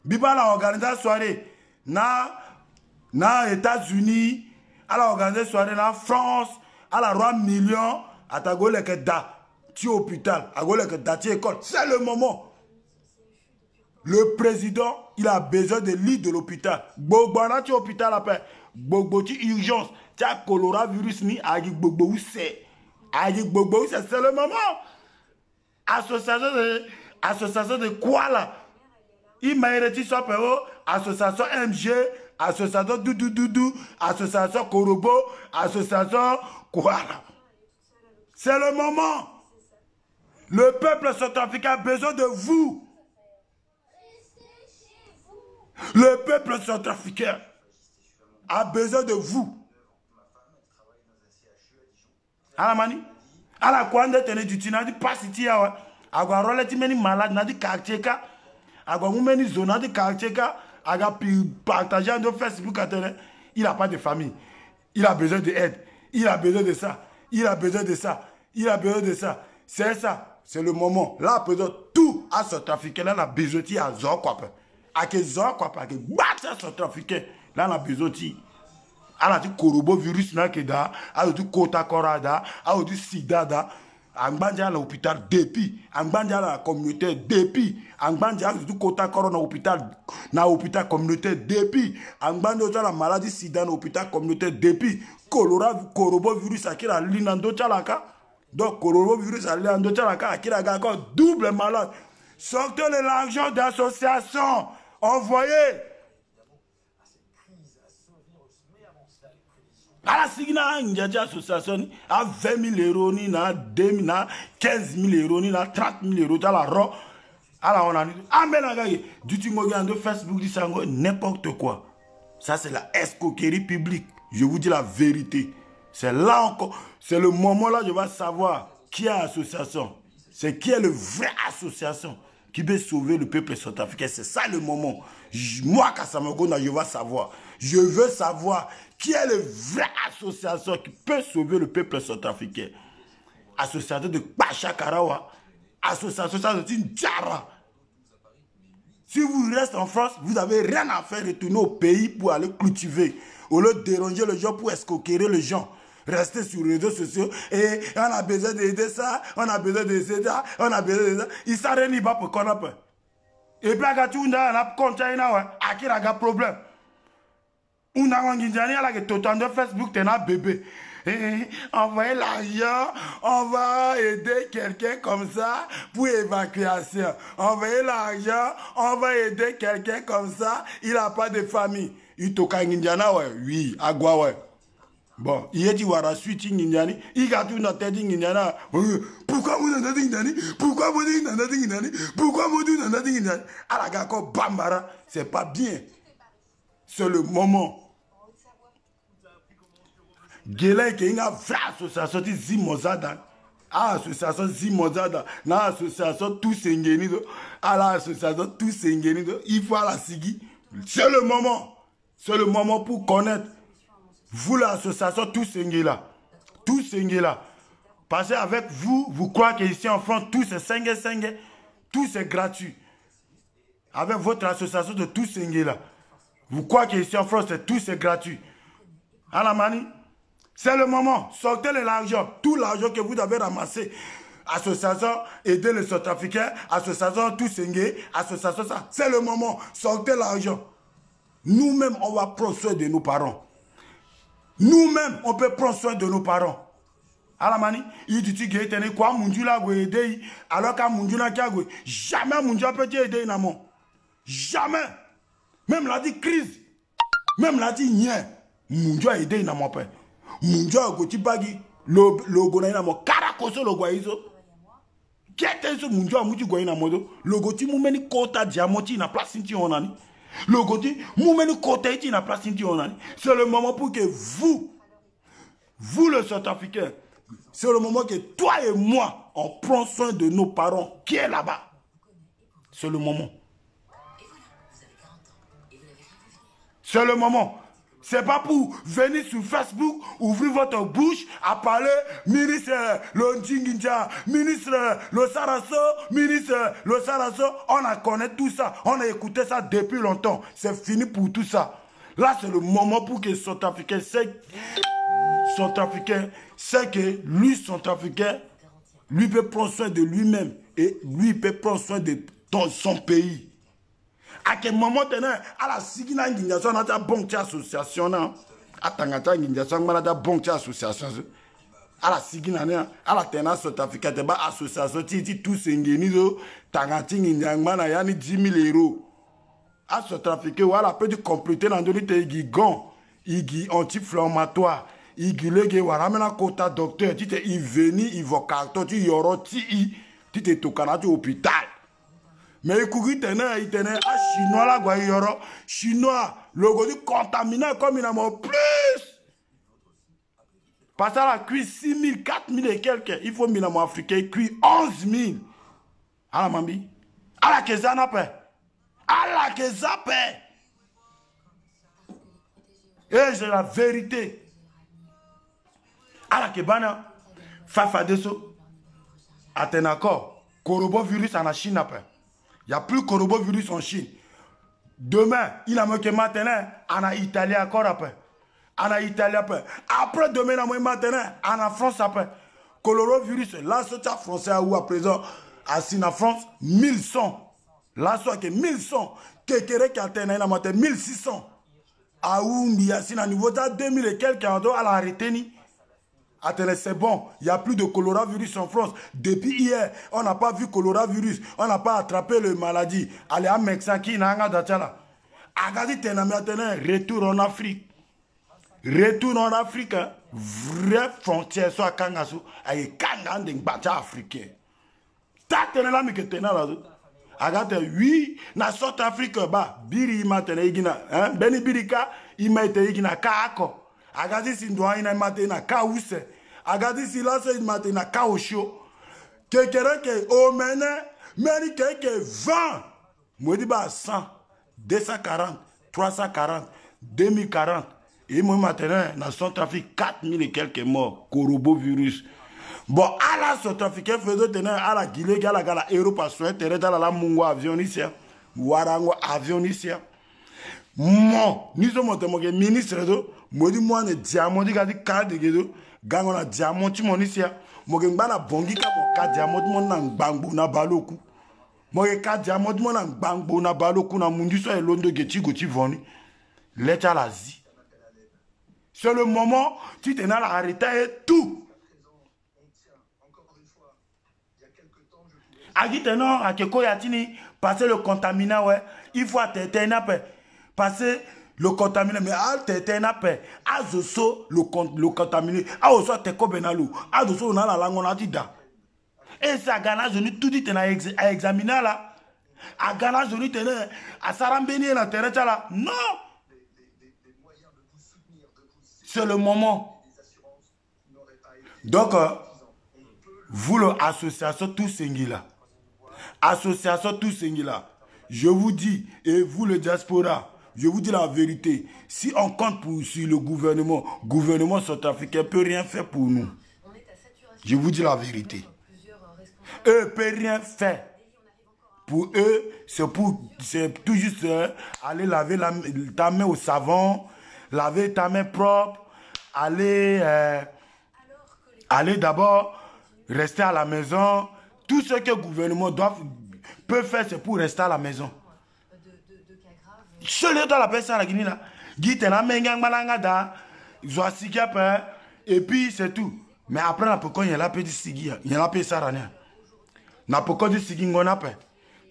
S1: Biba la organisé soirée. Na États-Unis, à la organisé soirée na France, à la roi million, à ta gole que da, tu hôpital, à gole que da, tu école. C'est le moment. Le président, il a besoin de lits de l'hôpital. Bogbana, tu hôpital après. Bogbo, tu urgence. Tu as coronavirus ni agi Bogbo c'est. Agi Bogbo c'est le moment. Association de quoi là? Il m'a hérité sur PO, association MG, association Doudou, association Korobo, association quoi là? C'est le moment. Le peuple centrafricain a besoin de vous. Le peuple centrafricain a besoin de vous. À la mani, à la kwande tene du tina di pasiti ya, agwa role ti meni malade na di quartier agwa meni zona di quartier aga pi partager dans Facebook atene. Il a pas de famille. Il a besoin d'aide. Il a besoin de ça. Il a besoin de ça. Il a besoin de ça. C'est ça. C'est le moment. Là, besoin tout à ce trafiquant. Là, la besoin à zor quoi. À que zor quoi. À que battre à ce trafiquant. Là, la besoin à la coronavirus na que da. À du kota korada. À du sida da. Angbanja l'hôpital depuis. Angbanja la communauté depuis. Angbanja du kota corona na hôpital communauté depuis. Angbanja la maladie sida na hôpital communauté depuis. Coronavirus a qui la linando chalaka. Donc, coronavirus a linando chalaka a qui la encore double malade. Sortez de l'argent d'association. Envoyez. À la signa, il y a des associations à 20 000 euros, à 2 000, à 15 000 euros, à 30 000 euros, à la ro. À la on a dit, ah mais là, du tingogan de Facebook, n'importe quoi. Ça, c'est la escroquerie publique. Je vous dis la vérité. C'est là encore, c'est le moment là, je vais savoir qui est l'association. C'est qui est le vrai association qui peut sauver le peuple centrafricain. C'est ça le moment. Moi, Kassamagona, je vais savoir. Je veux savoir qui est le vrai association qui peut sauver le peuple centrafricain. Association de Pacha Karawa. Association de Ndjara. Si vous restez en France, vous n'avez rien à faire, retourner au pays pour aller cultiver. Au lieu de déranger les gens pour escroquer les gens. Rester sur les réseaux sociaux et on a besoin d'aider ça, on a besoin d'aider ça, on a besoin de ça. Il s'arrête pas pour qu'on a peur. Et puis, on a compté, à qui il y a un problème. On a un total de Facebook, t'es un bébé. Envoyer l'argent, on va aider quelqu'un comme ça pour évacuation. Envoyer l'argent, on va aider quelqu'un comme ça, il n'a pas de famille. Il toka Indiana, ouais, oui, agua, ouais. Bon, il a dit, voilà, suite Indiani, il a tout notre tête Indiana. Pourquoi vous n'avez pas Indiani? Pourquoi vous n'avez pas Indiani? Pourquoi vous n'avez pas Indiani? À la gare, Bambara, c'est pas bien. C'est le moment. Gélé qui a fait association de Zimozada. Association Zimozada. Na association tous engenido. À l'association tous engenido. Il faut la sigui. C'est le moment. C'est le moment pour connaître. Vous l'association tous engela. Tous engela. Parce qu'avec vous, vous croyez qu'ici en France, tout c'est 5, tout c'est gratuit. Avec votre association de tous engela. Vous croyez qu'ici en France, tout c'est gratuit. À la manie. C'est le moment. Sortez l'argent. Tout l'argent que vous avez ramassé. Association aider les Centrafricains. Association tous engagés. Association ça. C'est le moment. Sortez l'argent. Nous-mêmes, on va prendre soin de nos parents. Nous-mêmes, on peut prendre soin de nos parents. À la manie, il dit que quoi Mundula go aider alors qu'à Mundula qui a go jamais Mundula peut aider namon. Jamais. Même la dit crise. Même la dit rien. Mundula aider namon père. Mundula go tibagi logo na namon karakoso logo iso. Qu'est-ce que Mundula muti go na modo logo ti mumeni kota diamoti na place ti onani. Logo ti mumeni kota ti na place ti onani. C'est le moment pour que vous le Centrafricain, c'est le moment que toi et moi, on prend soin de nos parents qui est là-bas. C'est le moment. C'est le moment. C'est pas pour venir sur Facebook, ouvrir votre bouche à parler ministre le Ndjinginja, ministre le Sarasso, ministre le Sarasso. On a connu tout ça. On a écouté ça depuis longtemps. C'est fini pour tout ça. Là, c'est le moment pour que Centrafricain sait que lui, Centrafricain, lui peut prendre soin de lui-même et lui peut prendre soin de son pays. À quel moment à la Sigina Guindiason, on a une bonne association. À Tangata Guindiason, on a une bonne association. À la Sigina, à la Tena Centrafricain, il y a une association qui tous ingénieux. Tangata Guindiason, il y a 10 000 euros. À Centrafricain, on a peut compléter dans le gigon, il anti-inflammatoire. Il y a un quota docteur, il venu, il va carton, il y aura il te tokana à l'hôpital. Mais il tenait à chinois là, il y aura chinois, le goût contaminé comme il a mon plus. Parce à la cuit 6 000, 4 000 et quelques, il faut minamo africain cuit 11 000. À la mamie, à la kezana paix. À la kezana paix. Et j'ai la vérité. À la kebana, fafadeso, atenako, coronavirus en Chine après. Il n'y a plus de coronavirus en Chine. Demain, il a manqué maintenant, en Italie encore après. En Italie après. Après demain, il a manqué maintenant, en France après. Coronavirus, là, c'est français ou à présent, en France, 1100. Là, c'est 1100. Quelqu'un qui a atteint, il a manqué 1600. À Oumbi, à niveau de 2000 et quelques, à l'arrêter. Attendez, c'est bon, il n'y a plus de coronavirus en France. Depuis hier, on n'a pas vu coronavirus, on n'a pas attrapé le maladie. Allez, à Mexique, retour en Afrique. Retour en Afrique, vraie frontière soit Kangasu, avec Kangan de Bacha africain. T'attendez là, mais que t'es là. Agate, oui, na South Africa, bah, Biri matene igina, hein, Beni Birika, imete igina kaako. Agadi si ndoa ina mate na kaouse. Agadi si la se mate na kaosho. Quelqu'un qui au mene, meni que 20. Moi dis ba 100, 240, 340, 2040. Et moi maintenant, dans Centrafrique, 4000 et quelques morts, coronavirus. Bon, à la Centrafricain faisait tenir à la Guinée, à la Europe, à soin, terre dans la Mungo avion ici, Warango avion ici. Moi, nous sommes mon ministre de moi dis moi ne diamant dit gadi carte de gango na diamant ti mon ici. Moi ngba na bongi ka mo ka diamant mon na ngbango na baloku. Moi ka diamant mon na ngbango na baloku na mundi so e londo geti goti voni. Leta la zi. C'est le moment, tu t'en as arrêté et tout. Agiteno, à Keko Yatini, passer le contaminé, ouais. Il faut attendre un peu. Passer le contaminé, mais à attendre un peu. À Zoso, le contaminé. À Oso, Teko Benalou. À Zoso, on a la langue, on a dit da. Et ça, Ghana, je n'ai tout dit, à examiner là. À Ghana, je n'ai tout dit, à Sarambeni, la terre là. Non! C'est le moment. Donc, vous, l'association Tous Sengila, association Tous Sengila, je vous dis, et vous, le diaspora, je vous dis la vérité. Si on compte sur le gouvernement centrafricain ne peut rien faire pour nous. Je vous dis la vérité. Eux ne peuvent rien faire. Pour eux, c'est tout juste aller laver ta main au savon, laver ta main propre, aller d'abord rester à la maison. Tout ce que le gouvernement peut faire, c'est pour rester à la maison. Seul dans la personne à la Guinée, là, et puis c'est tout. Mais après, il y a la paix de Sigi, il y a la paix de Sarania. Il y a la paix de Sigi, il y a la paix.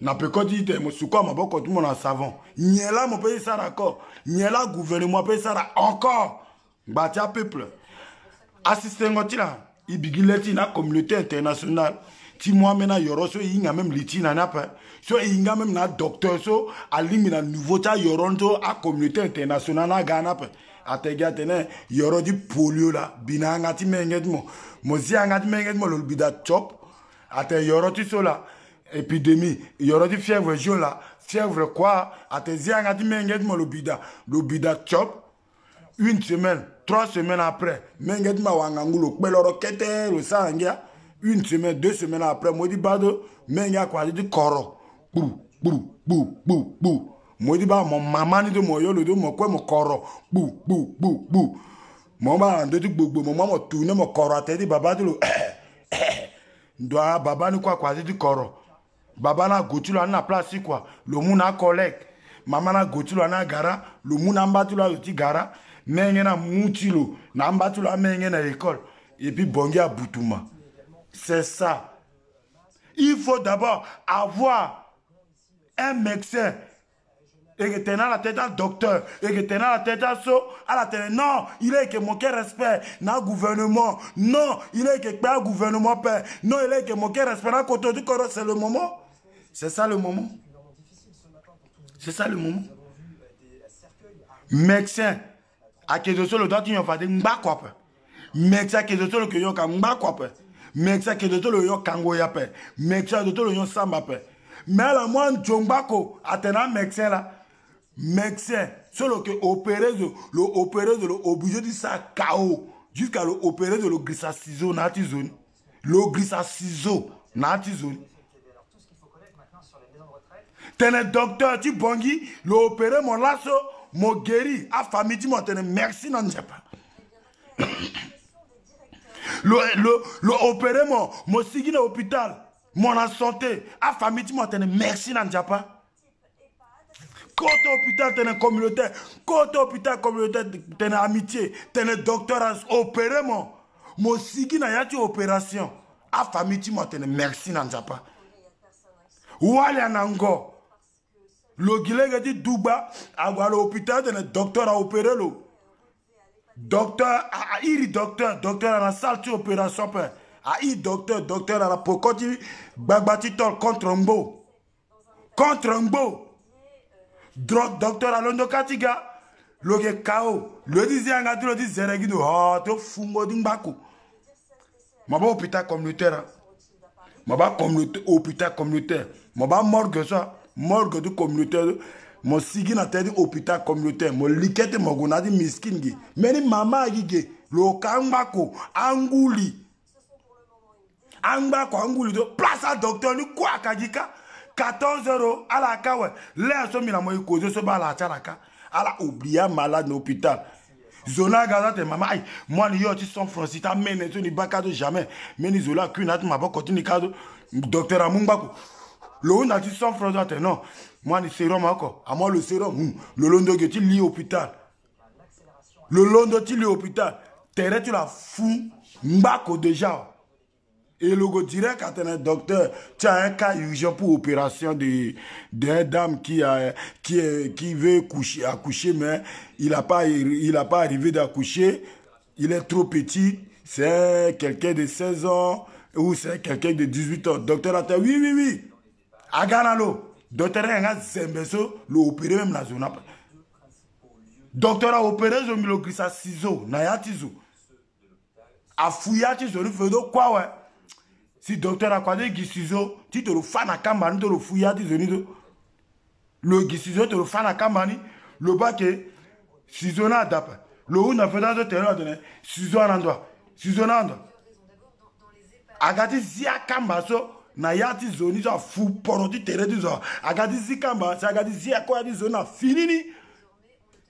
S1: Il y a la paix de Sigi, tout le monde en savon. Il y a là, mon pays, ça encore. Il y a là, gouvernement, pays, ça encore. Batia peuple. Assistant, il y a la communauté internationale. Si moi, maintenant, il y a même litina, so il y a même un docteur, so alim na nouveau ta yoronto à communauté internationale na Ghana pe. Atega tene yoro di polio la bina ngati mengedmo. Mozi ngati mengedmo lo bida chop. Ate yoro ti sola épidémie, yoro di fièvre jaune la, fièvre quoi? Ate zia ngati mengedmo lo bida chop. Une semaine, 3 semaines après, mengedma wangangulo peloro kete lo sangia. Une semaine, 2 semaines après, moi di bado menga kwa di koro. Bou, bou, bou, bou, bou. Moi, dis mon maman ni de mon yolo de mon quoi mon corps. Bou, bou, bou, bou. Mon maman de bou, bou. Mon maman tourne mon corps à tête. Baba de l'eau. Doit baba ni quoi du corps. Baba na gotu la na place quoi. Le moun a collègue. Maman na gotu la na gara. Le moun a mbatu la ti gara. Mengen na moutilo. Na mbatu la mengen na école. Et puis bongi à Boutouma. C'est ça. Il faut d'abord avoir un médecin et que tenant la tête d'un docteur et que tenant la tête d'un saut à la télé. Non, il est que manquer respect dans le gouvernement. Non, il est que pas le gouvernement père. Non, il est que manquer respect dans le côté du corps. C'est le moment. C'est ça le moment. C'est ça le moment. Médecin à qui de le doigt tu vas dire m'ba quoi peu. Médecin qui de le que yo kan m'ba quoi peu. Médecin qui de le yo kango ya peu. Médecin de le yo samba peu. Mais la moine Djongbako, attenant médecin là, médecin, solo que opérer de l'obligé de ça KO, jusqu'à l'opérer de le gris à ciseaux, nati zone. Le gris à ciseaux, nati zone. T'es un docteur, tu bongi, l'opérer mon lasso, mon guéri, à famille, tu m'as merci, non, je pas. L'opérer mon sigi dans l'hôpital. Mon santé, à famille, tu m'as merci dans le Japon. Côté hôpital, tu es un communautaire. Côté hôpital, communautaire, tu es un amitié. Tu es un docteur à opérer. Mon sigi n'a pas opération. À famille, tu m'as merci dans le Japon. Ouali Anango. Le Guilé dit Douba, à l'hôpital, tu es un docteur à opérer. Docteur, docteur à la salle d'opération. Aïe, docteur à la pocoti, bagbatitol contre un beau. Contre un beau. Docteur à l'ondo katiga, le KO. Le disait un gars, le disait Zeregido, oh, tu fungo d'imbaku. Ma ba hôpital communautaire. Ma ba hôpital communautaire. Ma ba morgue ça, morgue du communautaire. Mon sigi na tête hôpital communautaire. Mon liquette, mon gonadi miskingi. Mais ni maman gige, le kambako, angouli. Anga kwa ngulu do place à docteur ni kwa kajika 14 € à la kawe l'air so mina moy kozo so ba la charaka ala oublier malade dans l'hôpital zona gaza te mama ay moi ni yo ti son Francis ta mene to ni bakado jamais mais ni zola kunat ma ba continue kado docteur amungbako lo na ti son Francis te non moi ni sérum encore à moi le sérum le londo que tu lis hôpital Le lendemain, tu es à l'hôpital. Terre, tu la fous. Mbako déjà. Et le go direct quand tu es un docteur, tu as un cas urgent pour opération d'une dame qui veut accoucher, mais il n'a pas arrivé d'accoucher. Il est trop petit. C'est quelqu'un de 16 ans ou c'est quelqu'un de 18 ans. Docteur a dit oui, oui, oui. Aganalo. Docteur a zembeso, l'opéré même la zone. Docteur a opéré, je me l'ai à ciseaux, nayatizo. A fouillati, je lui fais quoi, ouais. Si docteur a quoi dit ciseaux, tu te le fais à Kambani, tu le fouillati, le ciseaux, te le fais à Kambani, le bac est ciseaux n'a d'après. Le ou n'a fait dans le terrain, ciseaux à l'endroit. Ciseaux à l'endroit. Agati zia Kambaso, nayati zoni, ça fou, pour du terrain du zoo. Agati zikamba, c'est agati zia quoi du zona, fini.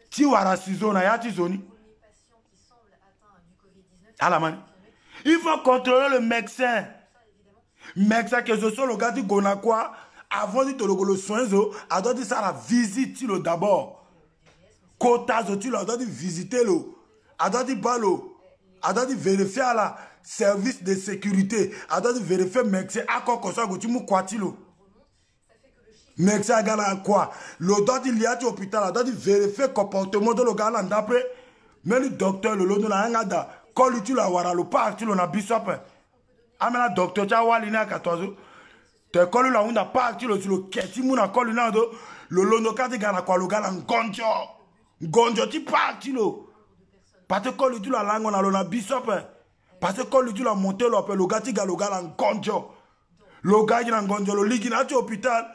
S1: Tu wara ciseaux, nayati zoni. À la main. Il faut contrôler le médecin. Médecin que ce soit le gars du Gonakwa, avant de te le soin, a doit dire ça la visite d'abord. Quota, tu dois dire visiter l'eau. A doit dire balo. A doit dire vérifier la service de sécurité. A doit dire vérifier médecin. À quoi que ça, tu mou quoi tilo. Médecin gala quoi? Le doit dire lié à l'hôpital. A doit dire vérifier le comportement de le gars là d'après. Mais le docteur, le lot de la hangada. Quand tu l'as wara le parc, tu l'as bisop. Amena docteur, tu as wali à 14 ans. Tu as collé la on a parc, tu le keti mouna collé là do. Le londo kati gana quoi le gala ngonjo. Ngonjo tu parc tu lo. Parce que quand tu la langue on a le bisop. Parce que quand tu la monté le gars tu gala le gala ngonjo. Le gars il a ngonjo le ligi na tu hôpital.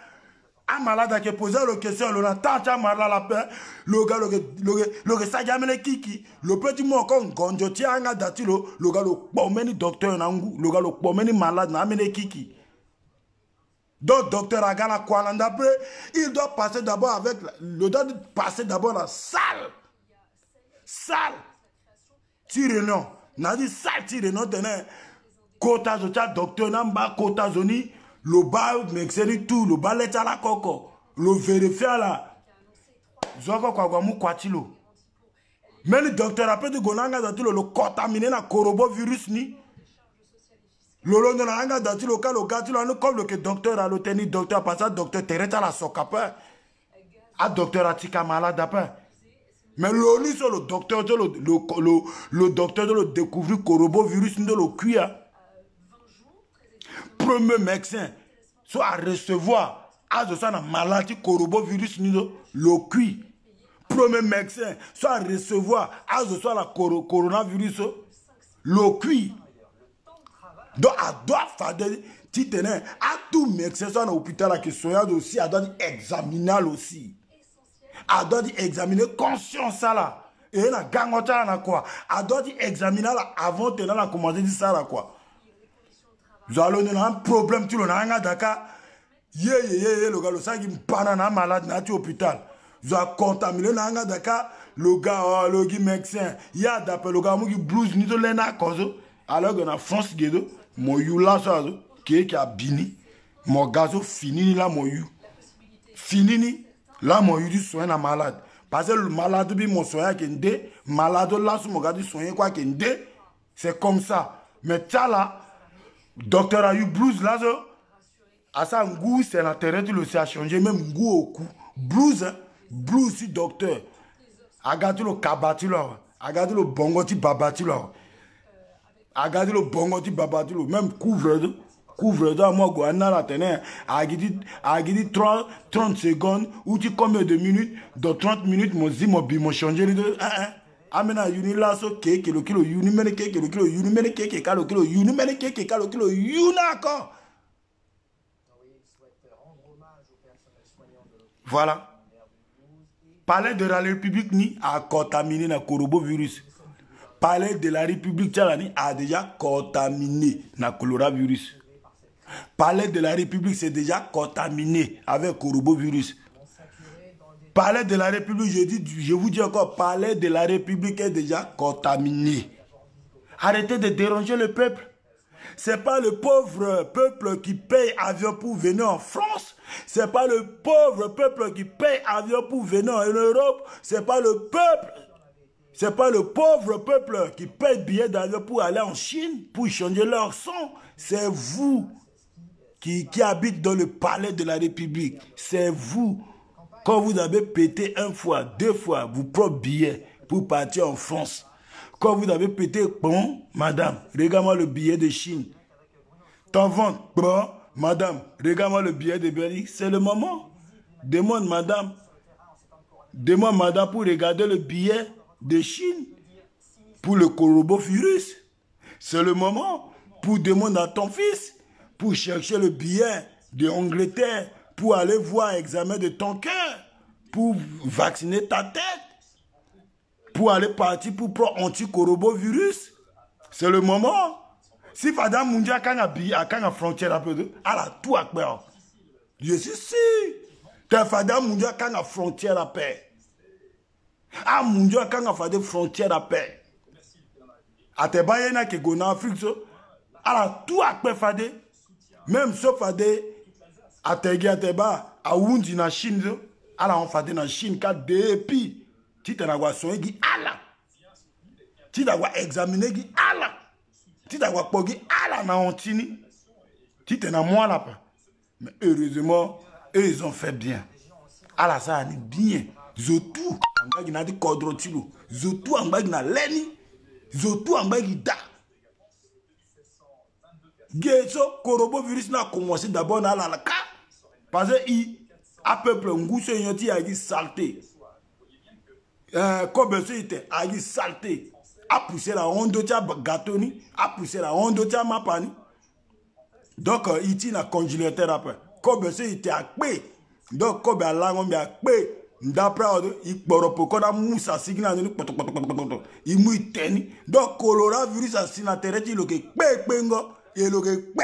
S1: Un malade qui a posé la question, le tata marla la paix, le gars, ça jamais kiki, le petit mot encore, gonjo tia anga datilo, le gars, le pomeni docteur nangu, le gars, le pomeni malade n'a amené kiki. Donc, docteur a gagné quoi d'après, il doit passer d'abord avec, la salle. Salle. Tire non. N'a dit salle, tire non, tenez. Kota zotia, docteur namba, kota zoni. Le bas, mais c'est tout, le bas est à la coco, le vérifier là. Zoko kwa mou kwatilo. Mais le docteur après de gonanga datilo le contaminé na coronavirus ni. Le long na anga datilo ka le gatilo no comme le docteur a le tenir docteur passé docteur tereta la sokapa. A docteur a tika malade après. Mais le lit sur le docteur le docteur de le découvrir coronavirus de le cuir. Premier médecin soit à recevoir à ce soit maladie coronavirus le cuit. Premier médecin soit à recevoir à ce soit la coronavirus le cuit. Donc à doit faire des titenins à tout médecin soit à l'hôpital qui soigne aussi à doit examiner aussi. À doit examiner conscience là et la gangota là quoi. À doit examiner là avant de la commander ça là quoi. Vous avez un problème, tu l'as un Dakar. Le gars, le sang, il est malade, il est à l'hôpital. Vous avez contaminé un Dakar. Le gars, le médecin, il y a d'après le gars, qui blues, ni de l'ena cause. Alors que dans France, mon you là, qui a bini. Mon gazo fini là, mon you. Fini là, mon you du soin à malade. Parce que le malade, mon soin qui est malade là, mon gars du soin quoi qui est c'est comme ça. Mais ça là. Docteur a eu blues là, à ça, goût, c'est la terre, tu le sais, a changé, même goût au cou. Blues, hein? Blues, si docteur. Agadi le kabati là, agadi le bongoti babati là. Agadi le bongoti babati là, même couvre-toi, moi, go, anna la teneur, agidi 30 secondes, ou tu combien de minutes, dans 30 minutes, mon zi, mon changé, amena yuni laso keke le kilo yuni mene keke le kilo yuni mene keke ka le kilo yuni mene keke ka le kilo yuna ko. Voilà. Palais de la République ni a contaminé na coronavirus. Palais de la République Tchalani a déjà contaminé na coronavirus. Palais de la République c'est déjà contaminé avec coronavirus. Palais de la République, je vous dis encore, Palais de la République est déjà contaminé. Arrêtez de déranger le peuple. Ce n'est pas le pauvre peuple qui paye avion pour venir en France. Ce n'est pas le pauvre peuple qui paye avion pour venir en Europe. Ce n'est pas le peuple C'est pas le pauvre peuple qui paie le billet d'avion pour aller en Chine, pour changer leur sang. C'est vous qui habitez dans le palais de la République. C'est vous. Quand vous avez pété une fois, 2 fois, vos propres billets pour partir en France. Quand vous avez pété, bon, madame, regarde-moi le billet de Chine. T'en vends, bon, madame, regarde-moi le billet de Berlin. C'est le moment. Demande, madame, pour regarder le billet de Chine pour le coronavirus. C'est le moment pour demander à ton fils pour chercher le billet de Angleterre pour aller voir l'examen de ton cœur, pour vacciner ta tête, pour aller partir pour prendre anti-coronavirus. C'est le moment. Si Fada Mundia quand a frontière un peu, alors tout à peur. Je suis sûr. T'as Fada Mundia quand a frontière à paix. Ah, mon Dieu, quand on fait des frontières à paix. À tes baïens qui sont en Afrique, alors tout à paix, fade. Même sauf fade, à tes bas, à Wundi, na Chine, alors on fait dans Chine, car depuis, tu t'en as soigné, Allah. Tu t'as examiné, Allah. Tu t'as pogé, Allah, na Antini. Tu t'en as moins là. Mais heureusement, eux, ils ont fait bien. Allah, ça a dit bien. Zotou ambagi na di kodrotilo, zotou ambagi na leni, zotou ambagi da. Geso coronavirus n'a commencé d'abord dans la cas parce que à peu près ngousse yoti a dit saleté. Comme ça était a dit saleté. A poussé la onde tia gâteau a poussé la onde tia mapani. Donc il tient à congélateur après. Comme ça était à paix. Donc comme à la on a paix. D'après il poropo quand a moussa signa ni poto il mouille teni donc coronavirus a sinatere ti loke pengo et loke pe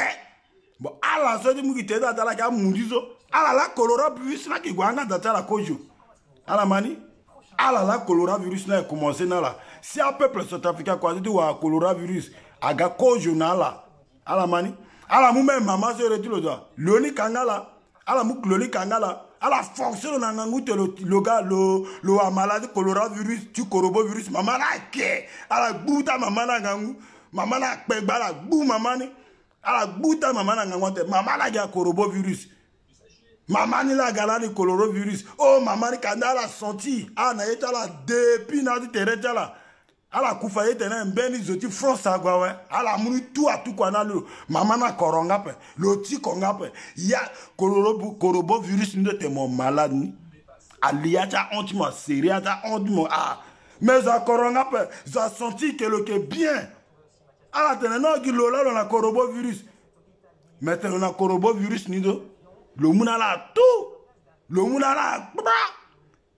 S1: bon ala so di mouki teda dala ka mundizo ala la coronavirus na ki gwanga data la kojo ala mani ala la coronavirus na commencé na la si un peuple sud-africain quoi dit wa coronavirus aga kojo na la ala mani ala mu même maman se retilo da loni kangala ala mu loni kangala à la fonction le gars le maladie coronavirus tu coronavirus maman la ke à la bouta maman la gangu maman la pe bala bou maman ni à la bouta maman la gangu maman la ga coronavirus maman ni la gala ni coronavirus oh maman ni kanda la senti ah na eta la depuis na di tereta la ala kufa yete na mbeni zoti France agwa ala muni tout à tout kwa na lo mama na koronga pe lo ti konga pe ya coronavirus ndote mo malade ni aliacha ontimo seriata ontimo ah mais za koronga pe za senti que le que bien ala tene no gi lo la na coronavirus mais tene na coronavirus ni do lo muna la tout lo muna la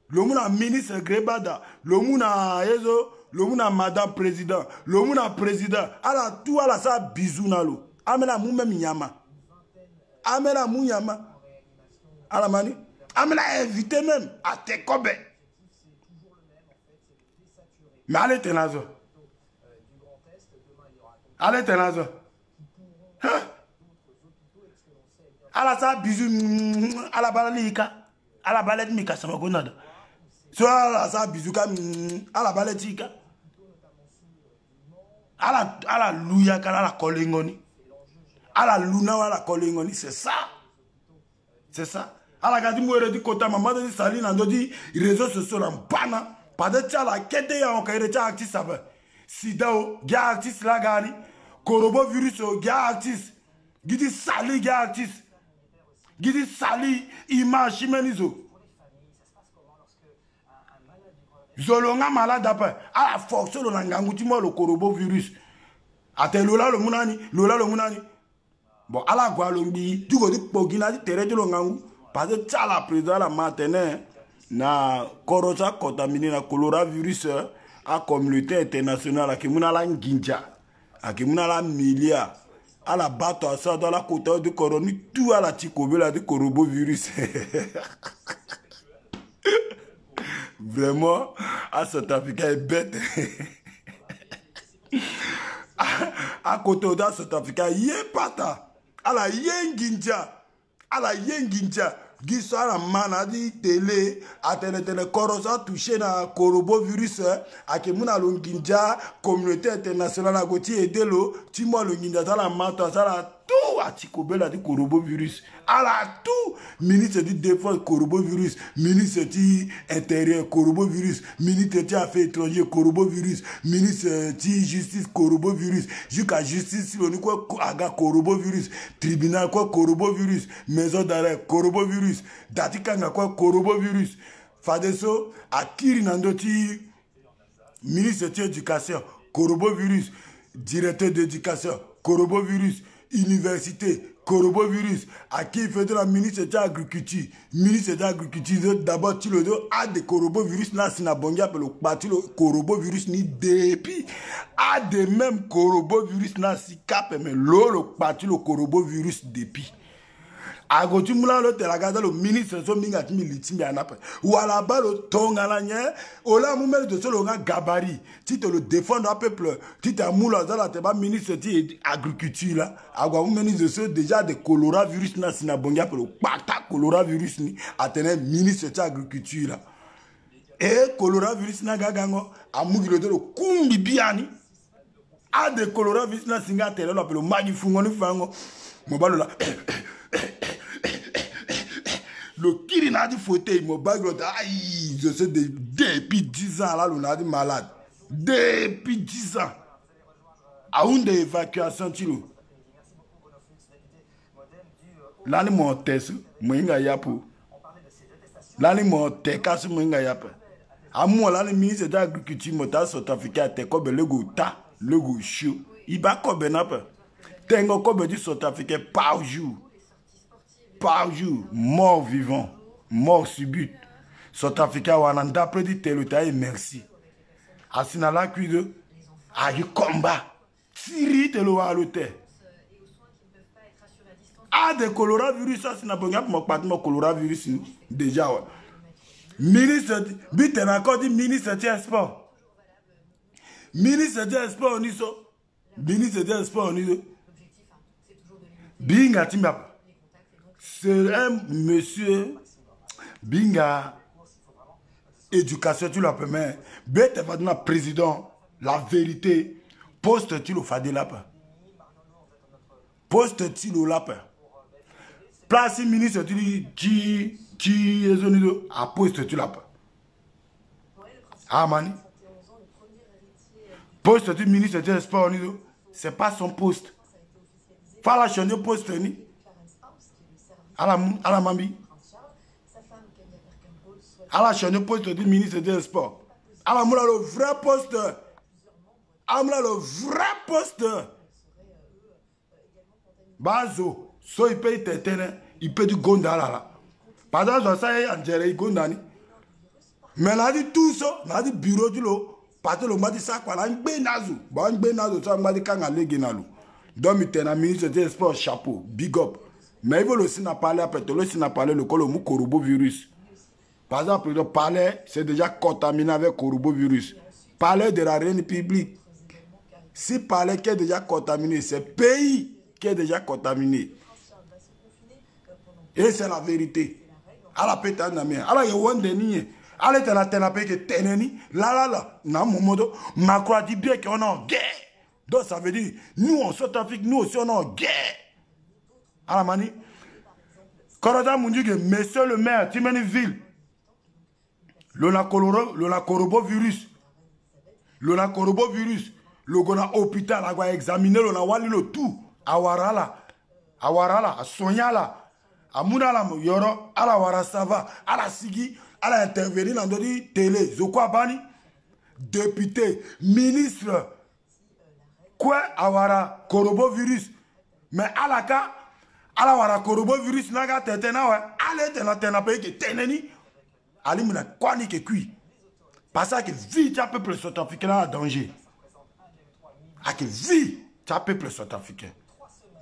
S1: lo muna ministre Grebada lo muna yezo le mouna madame président, le mouna président, ala tout ala sa bisou nalo. Amena mou même yama. Amena mou yama. Ala mani. Amena invité même à te kobe. Mais allez tenazo. Allez tenazo. Hein? Ala sa bisou ala balalika. Ala balet mika sama gonada. So ala sa bisou ka ala baletika. ala luya kala la kolingoni ala luna wala kolingoni c'est ça ala gadi mwere di kota mama di sali na ndodi réseaux sociaux en bana pada chala kete ya on kaire cha artiste aba sidao ga artiste la gari coronavirus o ga artiste gidi sali ga artiste gidi sali image menizo Zolonga malade après à la force le langanguti mo le coronavirus ate lola lo munani bon ala gwa lo ngi tu go di pogina di tere di lo ngangu parce que la président la matin na korosa contaminé na coronavirus a communauté internationale qui muna la nginja a qui muna la milia à la bato ça dans la côte du corona tout à la tikobela du coronavirus. Vraiment, à cet Africain est bête. À côté de cet Africain, il est pata. À la yenginja. Guisa la maladie télé, a télé corrosa touché na coronavirus, a que muna longinja, communauté internationale a goti aider lo, timo longinja ça la mato, ça la tout, a tikobe la di coronavirus, a la tout, ministre du défense coronavirus, ministre du intérieur coronavirus, ministre du affaires étrangères coronavirus, ministre du justice coronavirus, jusqu'à justice le quoi aga coronavirus, tribunal quoi coronavirus, maison d'arrêt coronavirus, datikanga quoi coronavirus, fadeso akiri nandoti ministre de l'éducation coronavirus, directeur d'éducation coronavirus, université coronavirus, à qui fait de la ministre de l'agriculture, ministre de l'agriculture d'abord tu le dos a des coronavirus là si na bonga pour le parti le coronavirus ni depuis a des mêmes coronavirus là si cap mais le parti le coronavirus depuis agoti mula lo telagada le ministre so minga timi litimi anapa wala ba lo tonga la nye ola mumel de solo nga gabari ti te le défendre un peuple ti te mula za la te ba ministre ti agriculture là agwa ministre de so déjà de coronavirus na sina bonga pelo pata coronavirus ni atene ministre ti agriculture là et coronavirus na gagango amugi le kumbi biani a de coronavirus na singa tele lo pelo magi fungo ni fango mobalo la le kiri n'a dit fauteuil, mon bague, aïe, je sais depuis 10 ans, là, on a dit malade. Depuis 10 ans. À une des évacuations, tu vois. Là, les montes, moi, il y a pour. Là, les montes, casse, moi, il y a pas. À moi, là, le ministre de l'Agriculture, mota, Sud-Africain, t'es comme le goût, le goût chaud. Il va comme un peu. T'es comme du Sud-Africain par jour. Par jour, mort vivant, mort subite. Sud-Africain, on a d'après dit tel et merci. Asina la cuide, aïe combat, tiri te lo à l'hôtel. Ah, des coronavirus, ça, c'est n'a pas pour mon coronavirus, déjà, ouais. Ministre, but en encore dit ministre de sport. Ministre de sport, on y so. Ministre de sport, on y so. Binga, timba. C'est un monsieur Binga éducation tu l'appelles mais bête va donner président la vérité poste tu le fadé là poste tu le là place ministre tu qui à poste tu là ah mani poste tu ministre des sports c'est pas son poste faut la changer poste ni à la mambi. À la chaîne poste du ministre des Sports. À la moula le vrai poste. À la le vrai poste. Bazo. So il paye tétene. Il paye du gonda là. Par exemple, ça y est en géré gondani. Mais on a dit tout ça. On a dit bureau du lot. Parce que le m'a dit ça quoi. On a dit benazo. Bon benazo. Ça m'a dit quand on a légué nalou. Donc il était un ministre des Sports chapeau. Big up. Mais il veut aussi n'a parlé après tout, aussi n'a parlé le coronavirus. Par exemple, le palais, c'est déjà contaminé avec coronavirus. Palais de la reine publique. Si palais qui est déjà contaminé, c'est pays qui est déjà contaminé. Et c'est la vérité. À la pétane na mien. À la yewande ni. À la tena pe que teneni. La. Na momodo. Macron a dit bien qu'on est en guerre. Donc ça veut dire, nous en Sud-Afrique, nous aussi on est en guerre. À la mani, Corona Mundige, monsieur le maire, Timeni Ville, le coronavirus, le gona hôpital, a examiner le wali le tout, à Warala, à Sonyala, à Mounala, Yoro, à la Warasava, à la Sigi, à la intervenir dans des télé, Zokwa Bani, député, ministre, quoi, à Wara, coronavirus, mais à la cas, ala wara coronavirus naga tetena ouais ale tena pe que teneni ali muna kwani ke kui parce que vie ta peuple sud-africain en danger a que vie ta peuple sud-africain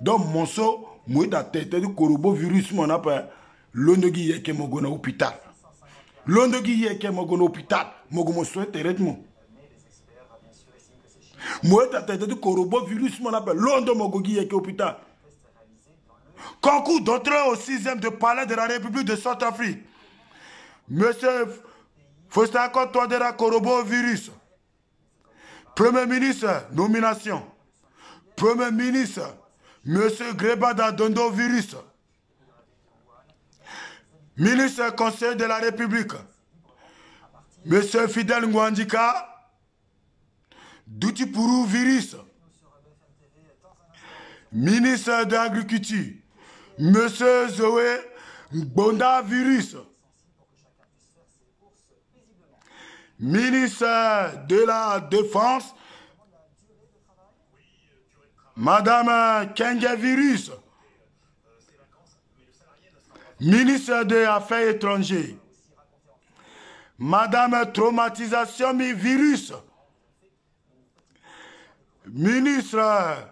S1: donc mon so moi da tete du coronavirus mon apa londogi yeke mogona hôpital londogi yeke mogona hôpital mogomo souhaite traitement moi da tete du coronavirus mon apa londo mogogi yeke hôpital Concours d'entrée au 6e de palais de la République de Centrafrique. Monsieur Fostako Touadéra Korobo Virus. Premier ministre, nomination. Premier ministre, Monsieur Grebada Dondo Virus. Ministre conseiller de la République, Monsieur Fidel Ngwandika Doutipuru Virus. Ministre de l'Agriculture, Monsieur Zoé Bonda Virus. Ministre de la Défense, Madame Kenge Virus. Ministre des Affaires étrangères, Madame Traumatisation Virus. Ministre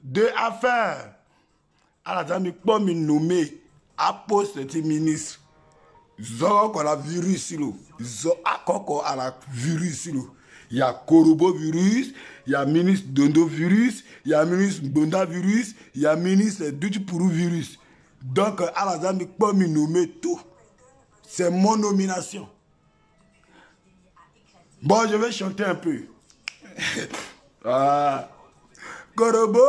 S1: des Affaires, à la dame pas me nommer à poste de ministre. Zo ko la virus lo. Zo akoko à la virus lo. Il y a Korobo virus, il y a ministre Dondo virus, il y a ministre Bonda virus, il y a ministre Doutipuru virus. Donc, à la dame, il peut me nommer tout. C'est mon nomination. Bon, je vais chanter un peu. Ah. Korobo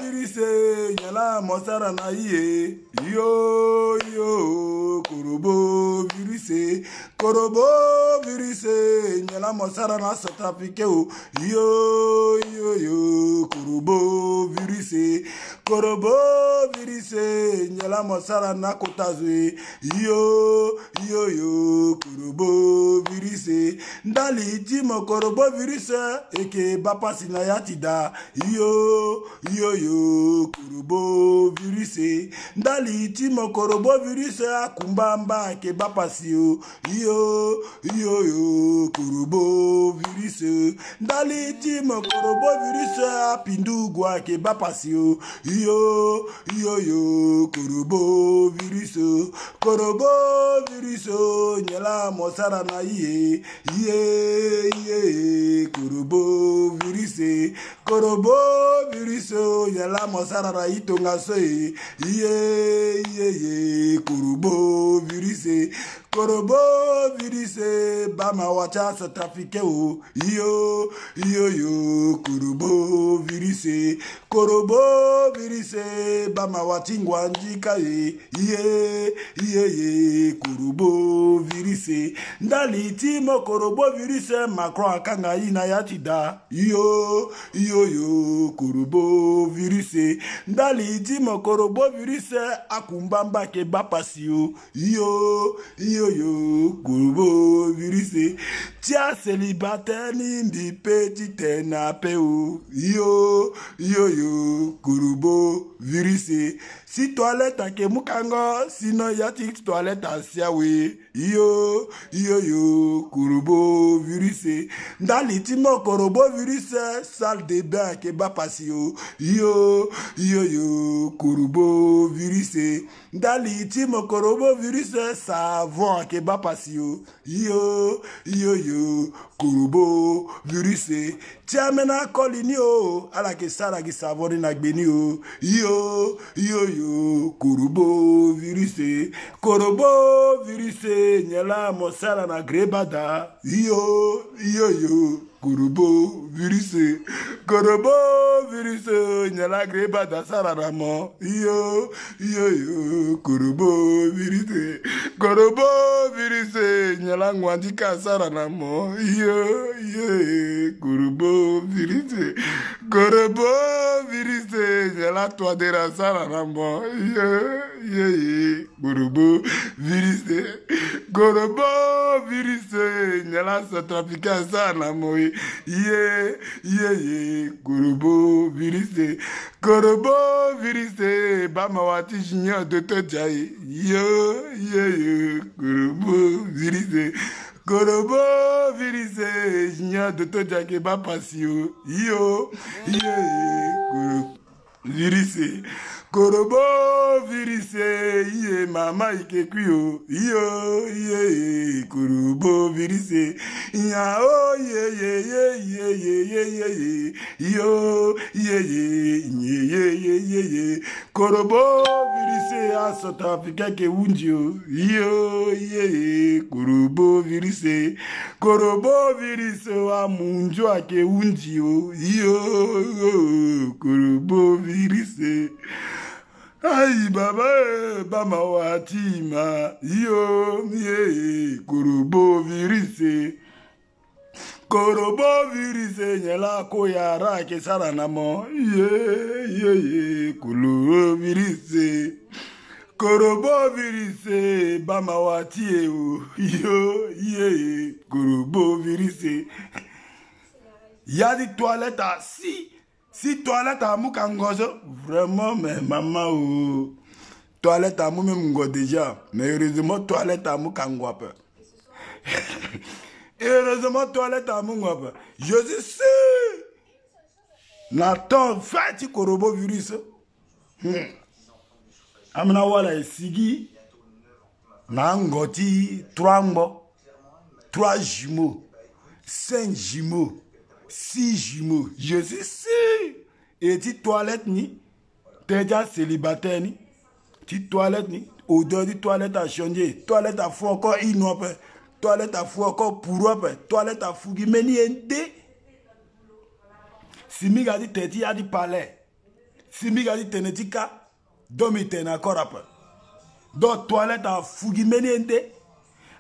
S1: virise, yala monsara naie. Yo, yo, Korobo virise. Korobo virise, yala monsara na Centrafrique. Yo, yo, yo, Korobo virise. Korobo virise, yala monsara na Kotazwe. Yo, yo, yo, Korobo virise. Ndali timo Korobo virise, eke bapa sinayatida. Yo, yo, Korobo virise. Ndali timo Korobo virise, akumbamba ke bapasio. Yo, yo, Korobo virise. Ndali timo Korobo virise, apindugwa ke bapasio. Yo, yo, Korobo virise. Korobo virise, nyala mosara na ye. Ye, Korobo virise. Korobo viriso yala mosarara itonga soe ye Korobo virise. Korobo virise bama wacha Centrafrique o yo Korobo virise. Korobo virise bama watingwa njika ye Korobo virise. Ndali timo Korobo virise Macron akanga ina yatida yo Korobo virise. Ndali timo Korobo virise akumbamba ke bapasio yo Korobo virise. Tia célibataire nimbi petite na peu yo Korobo virise. Si toilette ake mukango sino yati toilette asiawe yo Korobo virise. Ndali timo Korobo virise salle de bain ke bapasio yo Korobo virise. Ndali timo Korobo virise savon ke bapasio yo Korobo virise. Tiamena kolini o ala ke sara ki savoni na gbeni o yo Korobo virise. Korobo virise nyala mosala na Grebada yo Korobo virise. Korobo virise nyala Grebada sararamo yo Korobo virise. Korobo virise nyala Ngwandika sararamo yo Korobo virise. Korobo virise nyala Touadéra sararamo yo Korobo virise. Korobo virise nyala Centrafrique sararamo Korobo virise. Korobo virise bama wati junior de Todjaye yo Korobo virise. Korobo virise junior de Todjaye bapasio yo Korobo virise. Korobo virise, iye mama ikekuyo, iyo, iye, korobo virise, iya, oh, ye, iyo, ye, korobo virise, a South Africa ke unjio, iyo, korobo virise, a munjo ake unjio, iyo, korobo virise. Aïe baba bama watima yo korobo virise nyela ko yara ke sara namo korobo virise bama watie yo korobo virise yadi toilette si toilette à Moukangozo, vraiment, mais maman, toilette à Moukango déjà, mais heureusement, toilette à Moukango. Heureusement, toilette à Moukango. Je suis sûr. Nathan, fait korobo virus. Amna wala sigi. Nangoti, 3 jumeaux, 5 jumeaux. 6 jumeaux, je suis sûr. Et tu toilette ni, tu es déjà célibataire ni, tu toilette ni, odeur de toilette à changer, toilette à fou encore inouapé, toilette à fou encore pourouapé, toilette à fou qui meni ende. Si mi gadi teti a di palais, si mi gadi tenetika, domi tenakor apé. Donc toilette à fou qui meni ende.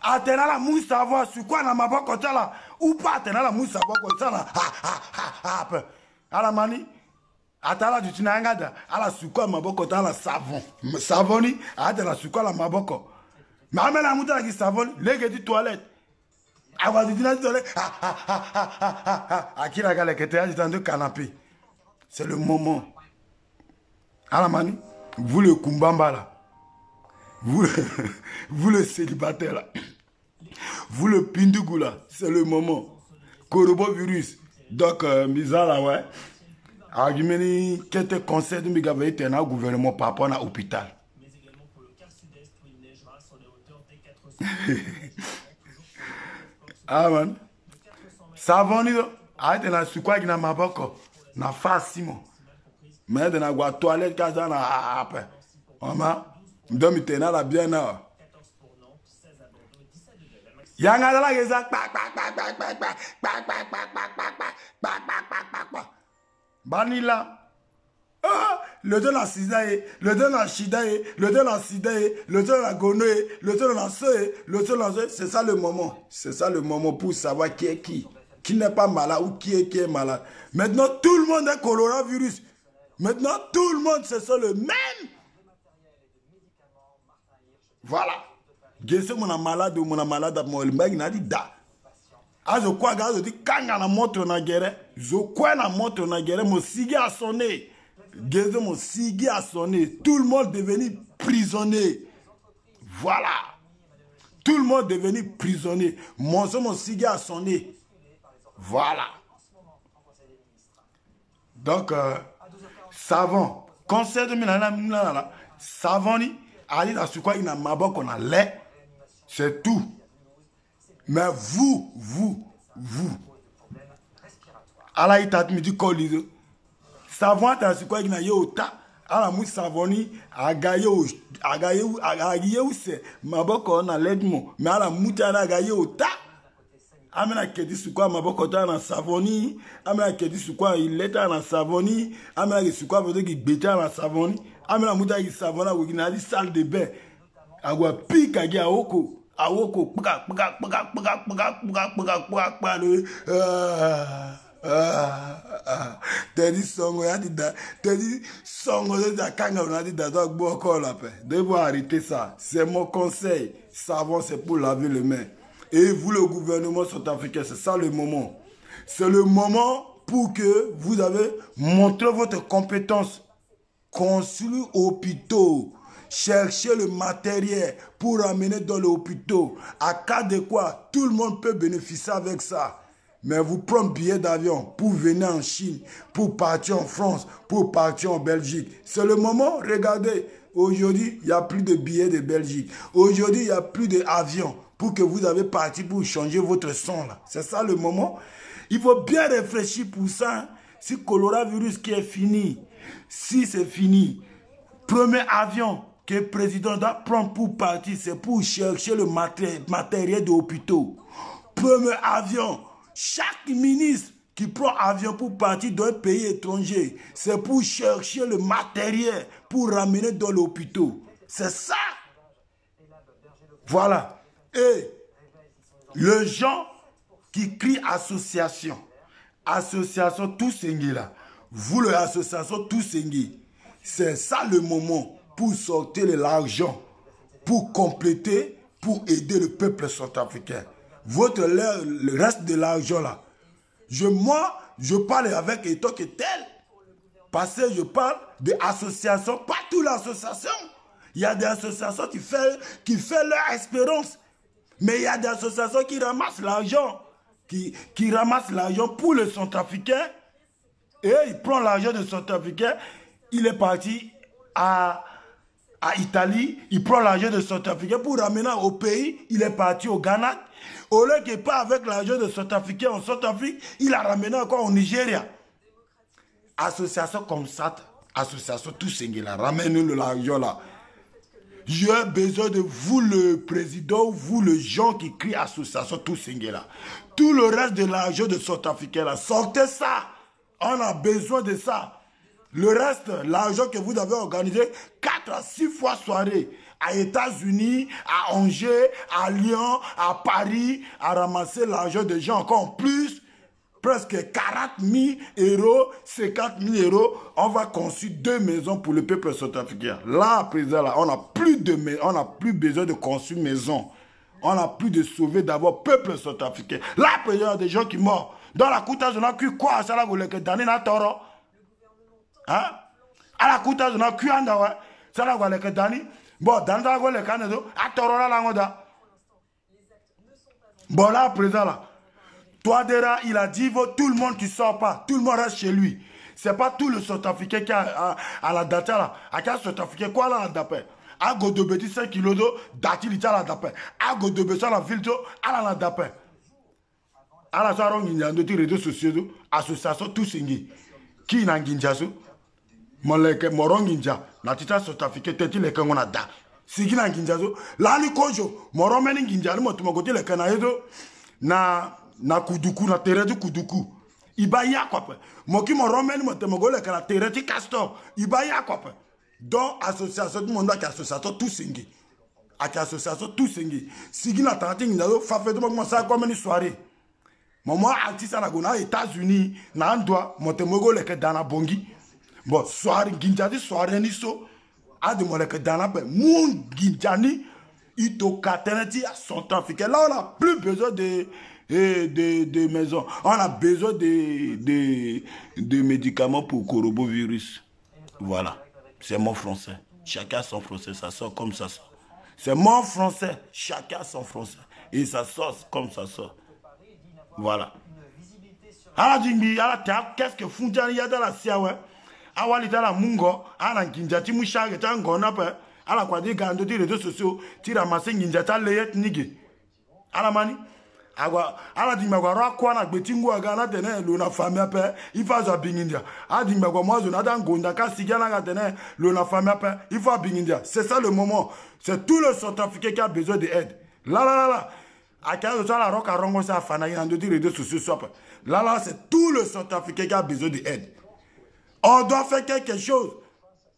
S1: Atena la mousse savoir sur quoi na maboko tala ou pas atena la mousse savoir quoi tala ala mani atala du tinangada ala sur quoi maboko tala savon savoni atena sur quoi la maboko mais la mouta qui savon lege di toilette avoir du toilette akira gale que tu dans le canapé c'est le moment ala mani vous le kumbamba là vous le célibataire là, vous le pindougou là, c'est le moment. Korobo virus. Donc, Mizala, ouais. Argumeni, quel était conseil de Migavaï, t'es un gouvernement par rapport à l'hôpital. Mais également pour le quart sud-est où il neigera sur les hauteurs des 400. Ah, man. Ça va, ni arrête na sukwa qui n'a ma boko. Na fasimo. Mais de na gua toilette, kaza na après. Maman. M'dom itena la bien na. Yanga la geza Banila. Ah, le de la sidae, le de la shidae, le de la sidae, le de la gonoe, le de la soe, le de la soe, c'est ça le moment. C'est ça le moment pour savoir qui est qui n'est pas malade ou qui est malade. Maintenant tout le monde est coronavirus. Maintenant tout le monde c'est ça le même. Voilà. Gese mon malade ou mon malade mon mbagi na di da. Azo kwa gazo di kanga na moto na gere. Zo kwa na moto na gere mo sigi a sonné. Gese mo sigi a sonné. Tout le monde devenu prisonnier. Voilà. Tout le monde devenu prisonnier. Mon sigi a sonné. Voilà. Donc savon. Conseil de minana savon ni Ali na sukwa ina maboko na lait, c'est tout. Mais vous, ala itat mi di kolizo. Savon ta sukwa ina yota, ala mu savoni agaye ou se maboko na lait mo, mais ala muta na agaye ota. Amena kedi sukwa maboko ta na savoni, amena kedi sukwa ileta na savoni, amena sukwa vodo ki beta na savoni. Amena muta ki savona wikina di salle de bain. Agwa pika gi awoko paka Teddy songo ya di da Teddy songo de da kanga on a dit da dog boko la paix. Devons arrêter ça. C'est mon conseil. Savon c'est pour laver les mains. Et vous le gouvernement sud-africain, c'est ça le moment. C'est le moment pour que vous avez montré votre compétence. Construire hôpitaux, chercher le matériel pour amener dans les hôpitaux. À cas de quoi, tout le monde peut bénéficier avec ça. Mais vous prenez billet d'avion pour venir en Chine, pour partir en France, pour partir en Belgique. C'est le moment, regardez. Aujourd'hui, il n'y a plus de billets de Belgique. Aujourd'hui, il n'y a plus d'avion pour que vous avez parti pour changer votre son là. C'est ça le moment. Il faut bien réfléchir pour ça. Si le coronavirus qui est fini, si c'est fini, premier avion que le président doit prendre pour partir, c'est pour chercher le matériel de l'hôpital. Premier avion, chaque ministre qui prend avion pour partir d'un pays étranger, c'est pour chercher le matériel pour ramener dans l'hôpital. C'est ça. Voilà. Et les gens qui crient association, association tous là, vous l'association tous c'est ça le moment pour sortir de l'argent, pour compléter, pour aider le peuple centrafricain. Le reste de l'argent là, moi, je parle avec Etok et tel, parce que je parle d'associations, pas toutes les associations. Il y a des associations qui font leur espérance, mais il y a des associations qui ramassent l'argent, qui ramassent l'argent pour le centrafricain, et il prend l'argent de centrafricain, il est parti à Italie, il prend l'argent de centrafricain pour ramener au pays, il est parti au Ghana. Au lieu qu'il part avec l'argent de Centrafricain en Centrafrique, il a ramené encore au Nigeria. Association comme ça, association tout là, ramenez-nous l'argent là. J'ai besoin de vous le président, vous les gens qui crient association tout là. Tout le reste de l'argent de Centrafricain là, sortez ça. On a besoin de ça. Le reste, l'argent que vous avez organisé 4 à 6 fois soirée, à États-Unis, à Angers, à Lyon, à Paris, à ramasser l'argent des gens encore en plus, presque 40 000 euros, 50 000 euros, on va construire 2 maisons pour le peuple centrafricain. Là, président, là, on n'a plus besoin de construire maison. On n'a plus de sauver d'abord peuple centrafricain. Là, président, il y a des gens qui meurent. Dans la coutage, on a cru quoi? Ça là, vous l'avez donné dans toro. Hein? À la coutage, on a cru en dawa. Ça là, vous l'avez donné. Bon, dans la coutage, on a cru à toro là, là, bon, là, président, là. Toi, Dera, il a dit, tout le monde qui ne sort pas, tout le monde reste chez lui. Ce n'est pas tout le Centrafricain qui a à la data là. À quel Centrafricain, quoi là, la dapé? À Godobeti, 5 kilos d'eau, datil, il a la dapé. À Godobeti, la ville d'eau, à la dapé. À la soirée, il y a des réseaux sociaux, association, tout singi. Qui n'a pas Moleke, Moronginja, la tita Centrafricain, teti le kangona da. Sigi n'a Ginjazo, là, le kojo, Moromeni Ginja, le motumogote le kanaïdo, na kuduku na tereti kuduku ibaya quoi moki mo romeni mo temogole kala tereti castor ibaya quoi donc association tout monde qui association tout singi ak association tout singi sigi na tanti ngalo fa fait mo ça comme une soirée maman artiste na gona États-Unis na ndwa mo temogole ke dana bongi bon soirée ginjadi soirée ni so ade mo le ke dana pe mon ginjani ito kateneti à Centrafricain là on a plus besoin de maisons. On a besoin de médicaments pour coronavirus. Voilà. C'est mon français. Chacun son français. Ça sort comme ça sort. C'est mon français. Chacun son français. Et ça sort comme ça sort. Voilà. Alors, qu'est-ce que Foundjani y a dans la Siawe? Awali dans la Mungo. Alors, Ginjati Mouchag est un gonape. Alors, quoi dire, quand les réseaux sociaux, tu ramasses Ginjata Leyet Nigi. Alors, mani. Ala dimagwa rakwa na gbetingu aga na tene lo na famia pe ifa za bingindia adimagwa moi na dan gonda ka sigana ga tene lo na famia pe ifa bingindia. C'est ça le moment, c'est tout le Centrafricain qui a besoin d'aide. Là akaya ça la roka rongo ça fana ina de dire réseaux sociaux soit là c'est tout le Centrafricain qui a besoin d'aide. On doit faire quelque chose.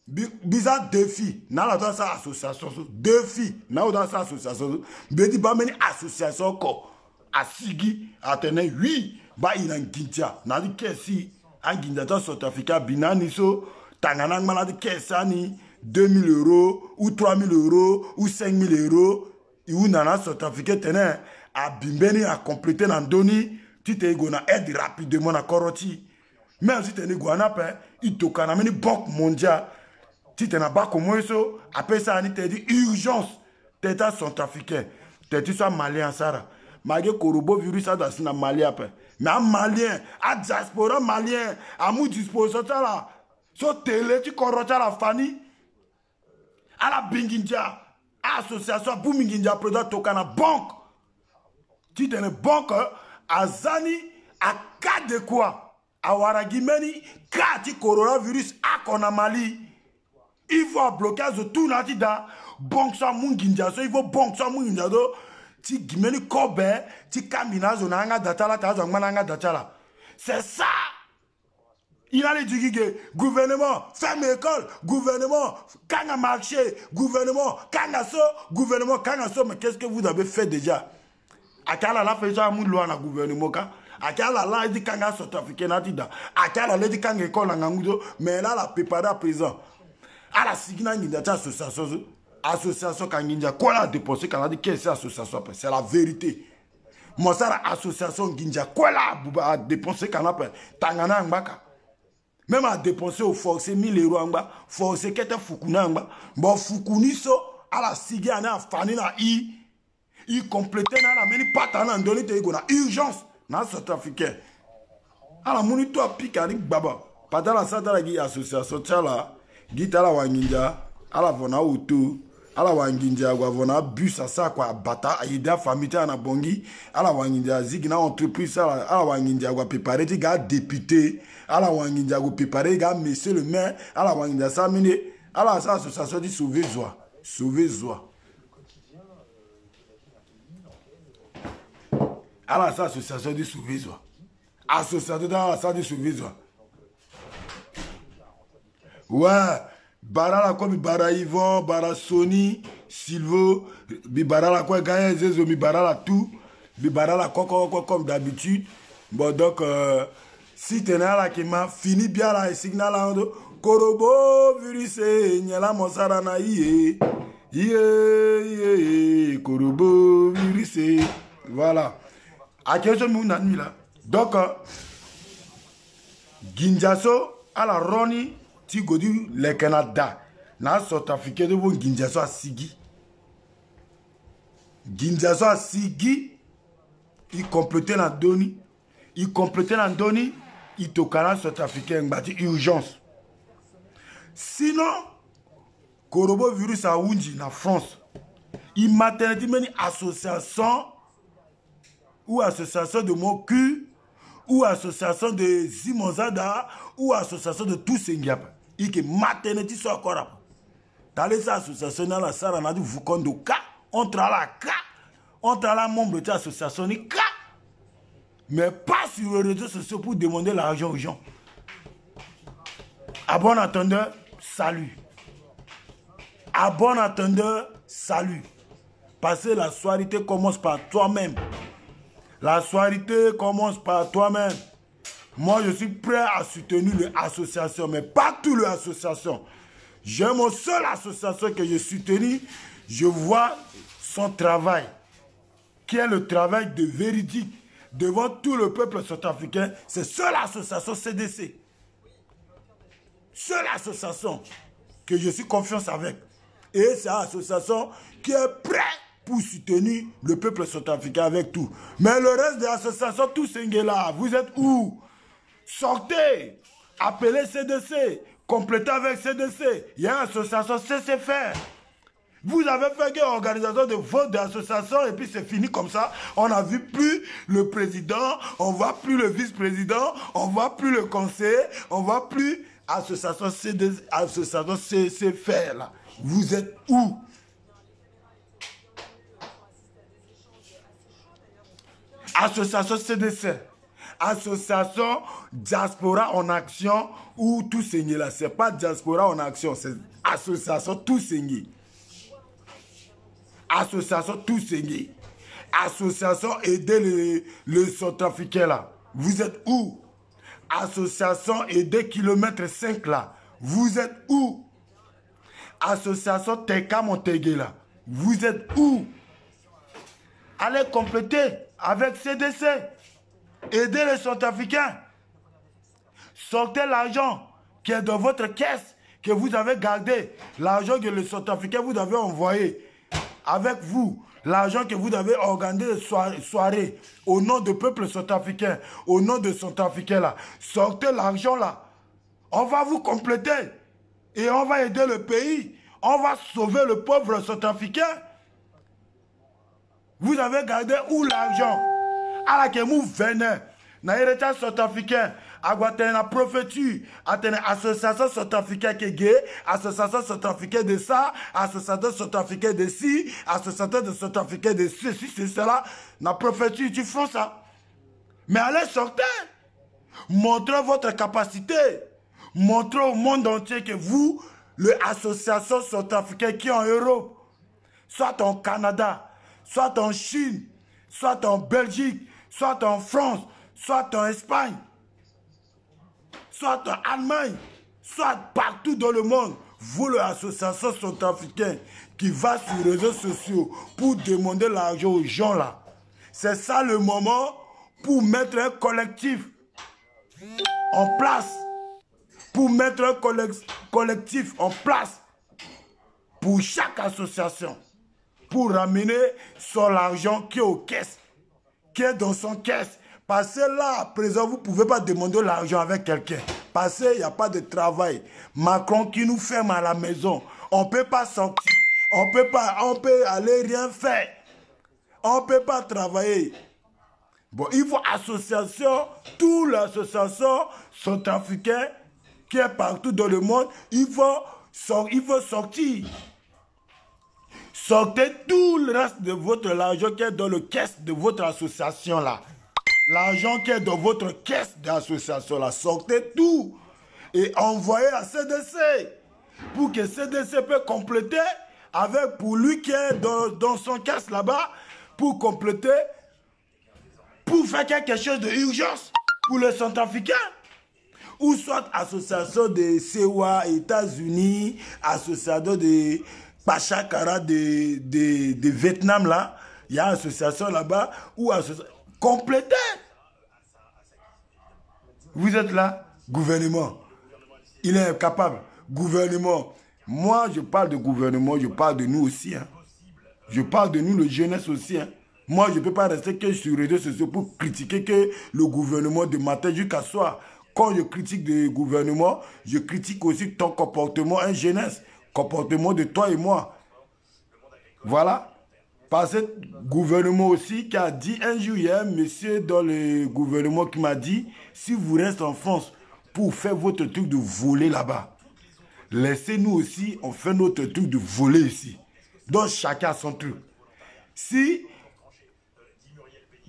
S1: Bizarre défi na la ça association défi na dans ça association bedi ba meni association ko Asigi, Atene, oui, bah il a un Gintia. N'a dit que si un Gintia Centrafricain binani so, Tanganang malade kesani 2000 euros, ou 3000 euros, ou 5000 euros, ou nana Centrafricain tenait à bimbeni à compléter dans doni, tu t'es gona aide rapidement à Koroti. Même si t'es gona pe, il te canameni banque mondiale, tu t'es na bas comme ça, après ça, il t'a dit urgence, t'es Centrafricain, t'es tu sois malien Sarah. Malgré coronavirus, ça doit être Mali après. Mais un malien, un diaspora malien, à mon disposition, là, sur télé, tu corroges la famille, à la Bingindia, association, pour Bingindia, président Tokana, banque. Tu donnes banque, à Zani, à cas de quoi? À Waragimeni, cas de coronavirus, à Konamali. Il faut bloquer tout le monde. Banque ça, mon Gindia, il faut banque ça, mon Gindia. Ti gimeni kobe, ti kamina zonanga datala, ta zangmananga datala. C'est ça. Il a dit que gouvernement, ferme l'école, gouvernement, kanga marché, gouvernement, kanga so, gouvernement, kanga so. Mais qu'est-ce que vous avez fait déjà? Akala la fait ça, moun loi na gouvernement ka. Akala la dit kanga so trafiqué na tida. Akala la dit kanga école na ngoudo, mais là la préparé à présent. À la signa ni data association. Association Kanginja, quoi la dépensé quand on a dit qu'est-ce que c'est association? C'est la vérité. Moi, ça, l'association Ginja, quoi la dépensé quand on appelle Tangana Mbaka. Même à dépenser au forcé 1000 € en bas, forcé qu'est-ce que Fukuna en bas. Bon, Fukuni so, à la signa, à Fani na il complété na la meni patana en donné te na urgence, na Centrafricain. À la monito à pique avec Baba. Pendant la salle de l'association, tchala, Gitala Wanginja, à la Vona Auto. Ala wanginja wavona bus asa kwa bata aida famille na bongi ala wanginja zigina entreprise ala wanginja wa préparer ti ga député ala wanginja go préparer ga monsieur le maire ala wanginja samine ala sa association di sauver joie ala sa association di sauver joie association da sa di sauver joie ouais. Bara la comme Bara Yvon, Bara Sony, Silvo, Bibara la quoi gagne Zezo, Bibara la tout, Bibara la quoi comme d'habitude. Bon donc si tu es là qui m'a fini bien là et signal là Korobo virus nyala monsara na iye Korobo virus voilà. À quel moment on a mis là? Donc Ginjaso à la Roni ti godi le Canada na South Africa de bon Ginjaso a sigi il complétait la doni il tokana South Africain bati urgence sinon Korobo virus a unji na France il maternité meni association ou association de mon cul ou association de Zimonzada ou association de tous ces gars et que maternité soit encore dans les associations dans la salle on a dit vous comptez cas on a la membre de l'association cas mais pas sur les réseaux sociaux pour demander l'argent aux gens. À bon entendeur, salut. À bon entendeur, salut. Parce que la soirée commence par toi-même. La soirée commence par toi-même. Moi, je suis prêt à soutenir l'association, mais pas toute l'association. J'ai mon seule association que je soutiens. Je vois son travail, qui est le travail de véridique devant tout le peuple sud-africain. C'est seule association CDC. Seule association que je suis confiance avec. Et c'est l'association qui est prête pour soutenir le peuple sud-africain avec tout. Mais le reste de l'association, tous ces là, vous êtes où? Sortez, appelez CDC, complétez avec CDC. Il y a une association CCFR. Vous avez fait une organisation de vote d'association et puis c'est fini comme ça. On n'a vu plus le président, on ne voit plus le vice-président, on ne voit plus le conseiller, on ne voit plus association CDC, association CCFR là. Vous êtes où? Association CDC, association diaspora en action ou tout saigné là. C'est pas diaspora en action, c'est association tout saigné. Association tout saigné. Association aider le Centrafricain là. Vous êtes où? Association aider kilomètre 5 là. Vous êtes où? Association Teka Montégué là. Vous êtes où? Allez compléter avec CDC. Aidez les Centrafricains. Sortez l'argent qui est dans votre caisse, que vous avez gardé. L'argent que les Centrafricains vous avez envoyé avec vous. L'argent que vous avez organisé de soirée au nom du peuple centrafricain, au nom de Centrafricains là, sortez l'argent là. On va vous compléter et on va aider le pays. On va sauver le pauvre centrafricain. Vous avez gardé où l'argent? À la que vous venez, dans l'héritage centrafricain, à la prophétie, à l'association centrafricaine qui est gay, association centrafricaine de ça, association centrafricaine de ci, association centrafricaine de ceci, c'est cela. La prophétie, tu fais ça. Mais allez sortir. Montrez votre capacité. Montrez au monde entier que vous, l'association centrafricaine qui est en Europe, soit en Canada, soit en Chine, soit en Belgique, soit en France, soit en Espagne, soit en Allemagne, soit partout dans le monde, vous, l'association centrafricaine qui va sur les réseaux sociaux pour demander l'argent aux gens là. C'est ça le moment pour mettre un collectif en place. Pour mettre un collectif en place pour chaque association. Pour ramener son argent qui est aux caisses, qui est dans son caisse. Parce que là, à présent, vous ne pouvez pas demander l'argent avec quelqu'un. Parce qu'il n'y a pas de travail. Macron qui nous ferme à la maison. On ne peut pas sortir. On peut aller rien faire. On ne peut pas travailler. Bon, il faut association, toute l'association centrafricaine qui est partout dans le monde, il faut sortir. Sortez tout le reste de votre argent qui est dans le caisse de votre association là. L'argent qui est dans votre caisse d'association là. Sortez tout. Et envoyez à CDC. Pour que CDC peut compléter avec pour lui qui est dans son caisse là-bas. Pour compléter. Pour faire quelque chose d'urgence pour les Centrafricains. Ou soit association de CEWA, États-Unis, association de Pachakara de Vietnam là, il y a une association là-bas, ou association complétée. Vous êtes là, gouvernement, il est incapable. Gouvernement, moi je parle de gouvernement, je parle de nous aussi. Hein. Je parle de nous, le jeunesse aussi. Hein. Moi je ne peux pas rester que sur les réseaux sociaux pour critiquer que le gouvernement de matin jusqu'à soir. Quand je critique le gouvernement, je critique aussi ton comportement, un jeunesse, comportement de toi et moi. Voilà. Parce que le gouvernement aussi qui a dit un jour, il y a un monsieur dans le gouvernement qui m'a dit, si vous restez en France pour faire votre truc de voler là-bas, laissez-nous aussi, on fait notre truc de voler ici. Donc chacun a son truc. Si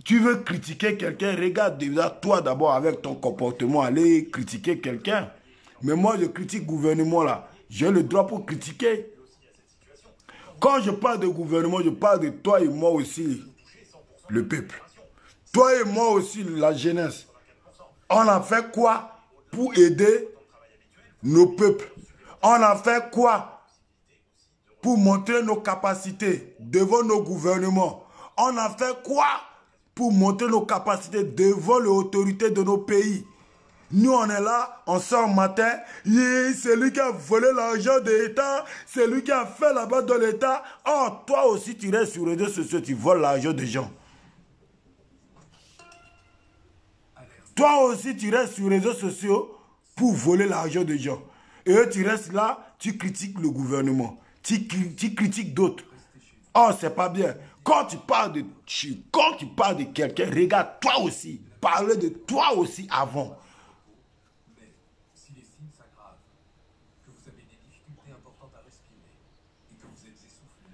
S1: tu veux critiquer quelqu'un, regarde déjà toi d'abord avec ton comportement, aller critiquer quelqu'un. Mais moi, je critique le gouvernement là. J'ai le droit pour critiquer. Quand je parle de gouvernement, je parle de toi et moi aussi, le peuple. Toi et moi aussi, la jeunesse. On a fait quoi pour aider nos peuples? On a fait quoi pour montrer nos capacités devant nos gouvernements? On a fait quoi pour montrer nos capacités devant les autorités de nos pays? Nous, on est là, on sort matin, c'est lui qui a volé l'argent de l'État, c'est lui qui a fait là-bas dans l'État. Oh, toi aussi, tu restes sur les réseaux sociaux, tu voles l'argent des gens. Toi aussi, tu restes sur les réseaux sociaux pour voler l'argent des gens. Et eux, tu restes là, tu critiques le gouvernement, tu critiques d'autres. Oh, c'est pas bien. Quand tu parles de quelqu'un, regarde toi aussi. Parle de toi aussi avant.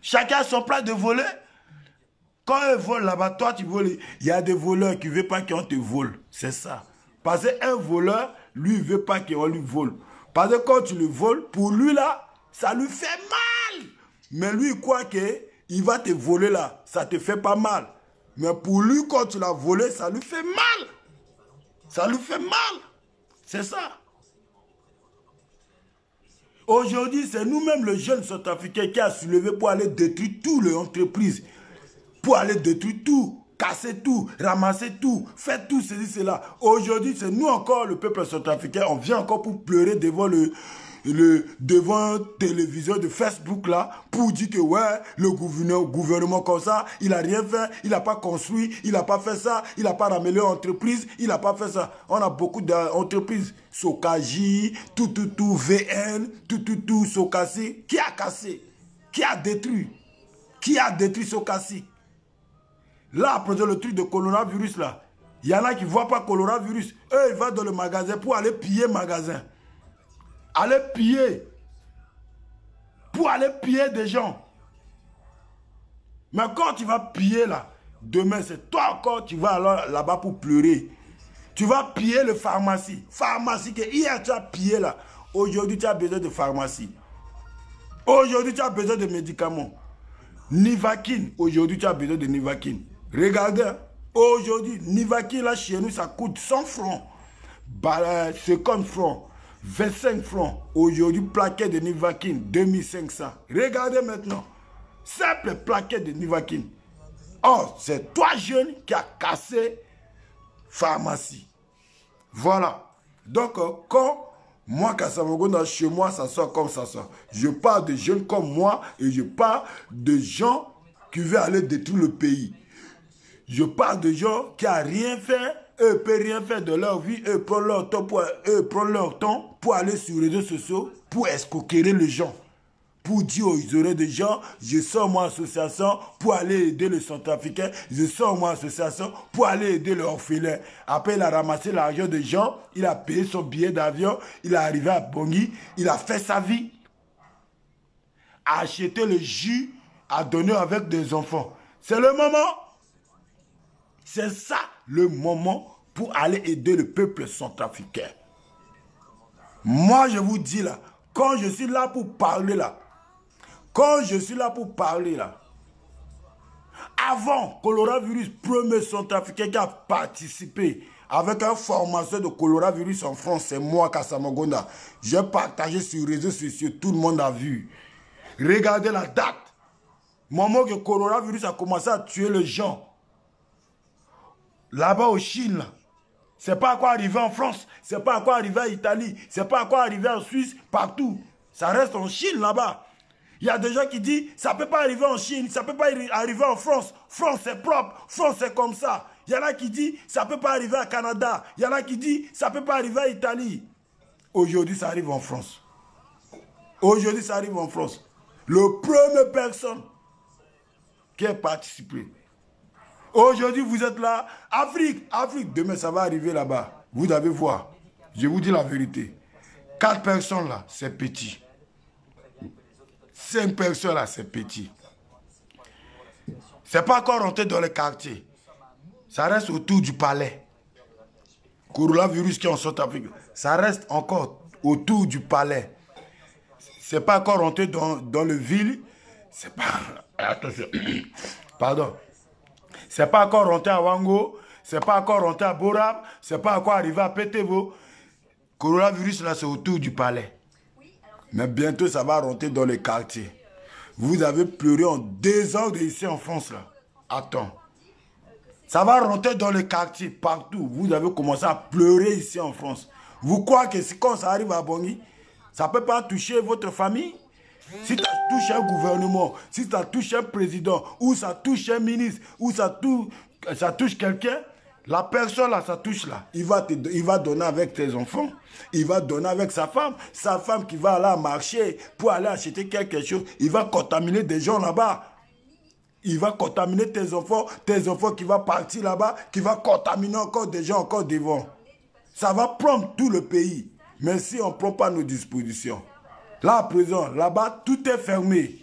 S1: Chacun a son plat de voler. Quand ils volent là-bas, toi tu voles. Il y a des voleurs qui ne veulent pas qu'on te vole. C'est ça. Parce qu'un voleur, lui, il ne veut pas qu'on lui vole. Parce que quand tu le voles, pour lui là, ça lui fait mal. Mais lui, il croit qu'il va te voler là. Ça ne te fait pas mal. Mais pour lui, quand tu l'as volé, ça lui fait mal. Ça lui fait mal. C'est ça. Aujourd'hui, c'est nous-mêmes, le jeune centrafricain, qui a soulevé pour aller détruire toutes les entreprises. Pour aller détruire tout, casser tout, ramasser tout, faire tout ceci, cela. Aujourd'hui, c'est nous encore, le peuple centrafricain, on vient encore pour pleurer devant devant un téléviseur de Facebook là, pour dire que ouais, le gouvernement comme ça, il n'a rien fait, il n'a pas construit, il n'a pas fait ça, il n'a pas ramené l'entreprise, il n'a pas fait ça. On a beaucoup d'entreprises, Sokaji, tout, VN, tout, Sokasi. Qui a cassé? Qui a détruit? Qui a détruit Sokasi? Là, après le truc de coronavirus là, il y en a qui ne voient pas coronavirus. Eux, ils vont dans le magasin pour aller piller le magasin. Aller piller. Pour aller piller des gens. Mais quand tu vas piller là, demain c'est toi encore, tu vas là-bas pour pleurer. Tu vas piller le pharmacie. Pharmacie que hier tu as pillé là. Aujourd'hui tu as besoin de pharmacie. Aujourd'hui tu as besoin de médicaments. Nivaquine. Aujourd'hui tu as besoin de Nivaquine. Regardez. Aujourd'hui, Nivaquine, là, chez nous, ça coûte 100 francs. 50 francs. 25 francs. Aujourd'hui, plaquet de Nivaquine, 2500. Regardez maintenant. Simple plaquet de Nivaquine. Oh, c'est toi, jeune, qui a cassé pharmacie. Voilà. Donc, quand moi, Kassamogo, chez moi, ça sort comme ça sort. Je parle de jeunes comme moi et je parle de gens qui veulent aller détruire le pays. Je parle de gens qui n'ont rien fait, eux ne peuvent rien faire de leur vie, eux prennent leur temps pour aller sur les réseaux sociaux, pour escroquer les gens. Pour dire aux oreilles des gens, je sors moi association pour aller aider les Centrafricains, je sors moi association pour aller aider les orphelins. Après, il a ramassé l'argent des gens, il a payé son billet d'avion, il est arrivé à Bangui, il a fait sa vie. A acheté le jus, à donner avec des enfants. C'est le moment. C'est ça le moment pour aller aider le peuple centrafricain. Moi, je vous dis là, quand je suis là pour parler là, avant coronavirus, premier centrafricain qui a participé avec un formateur de coronavirus en France, c'est moi, Kassamogo. J'ai partagé sur les réseaux sociaux, tout le monde a vu. Regardez la date. Moment que le coronavirus a commencé à tuer les gens. Là-bas au Chine, c'est pas à quoi arriver en France, c'est pas à quoi arriver en Italie, c'est pas à quoi arriver en Suisse, partout. Ça reste en Chine là-bas. Il y a des gens qui disent, ça peut pas arriver en Chine, ça peut pas arriver en France. France c'est propre, France c'est comme ça. Il y en a qui disent, ça peut pas arriver au Canada. Il y en a qui disent, ça peut pas arriver en Italie. Aujourd'hui, ça arrive en France. Aujourd'hui, ça arrive en France. Le premier personne qui a participé. Aujourd'hui, vous êtes là. Afrique. Demain, ça va arriver là-bas. Vous allez voir. Je vous dis la vérité. 4 personnes là, c'est petit. 5 personnes là, c'est petit. C'est pas encore rentré dans les quartiers. Ça reste autour du palais. Coronavirus qui est en Centrafrique. Ça reste encore autour du palais. C'est pas encore rentré dans le ville. C'est pas... Attention. Pardon. C'est pas encore rentré à Wango, c'est pas encore rentré à Borab, c'est pas encore arrivé à Pétévo. Coronavirus là, c'est autour du palais. Mais bientôt, ça va rentrer dans les quartiers. Vous avez pleuré en 2 ans ici en France là. Attends. Ça va rentrer dans les quartiers, partout. Vous avez commencé à pleurer ici en France. Vous croyez que quand ça arrive à Bangui, ça ne peut pas toucher votre famille? Si ça touche un gouvernement, si ça touche un président, ou ça touche un ministre, ou ça touche quelqu'un, la personne là, ça touche là. Il va donner avec ses enfants, il va donner avec sa femme qui va aller marcher pour aller acheter quelque chose, il va contaminer des gens là-bas. Il va contaminer tes enfants qui vont partir là-bas, qui va contaminer encore des gens encore devant. Ça va prendre tout le pays. Mais si on ne prend pas nos dispositions, là, à présent, là-bas, tout est fermé.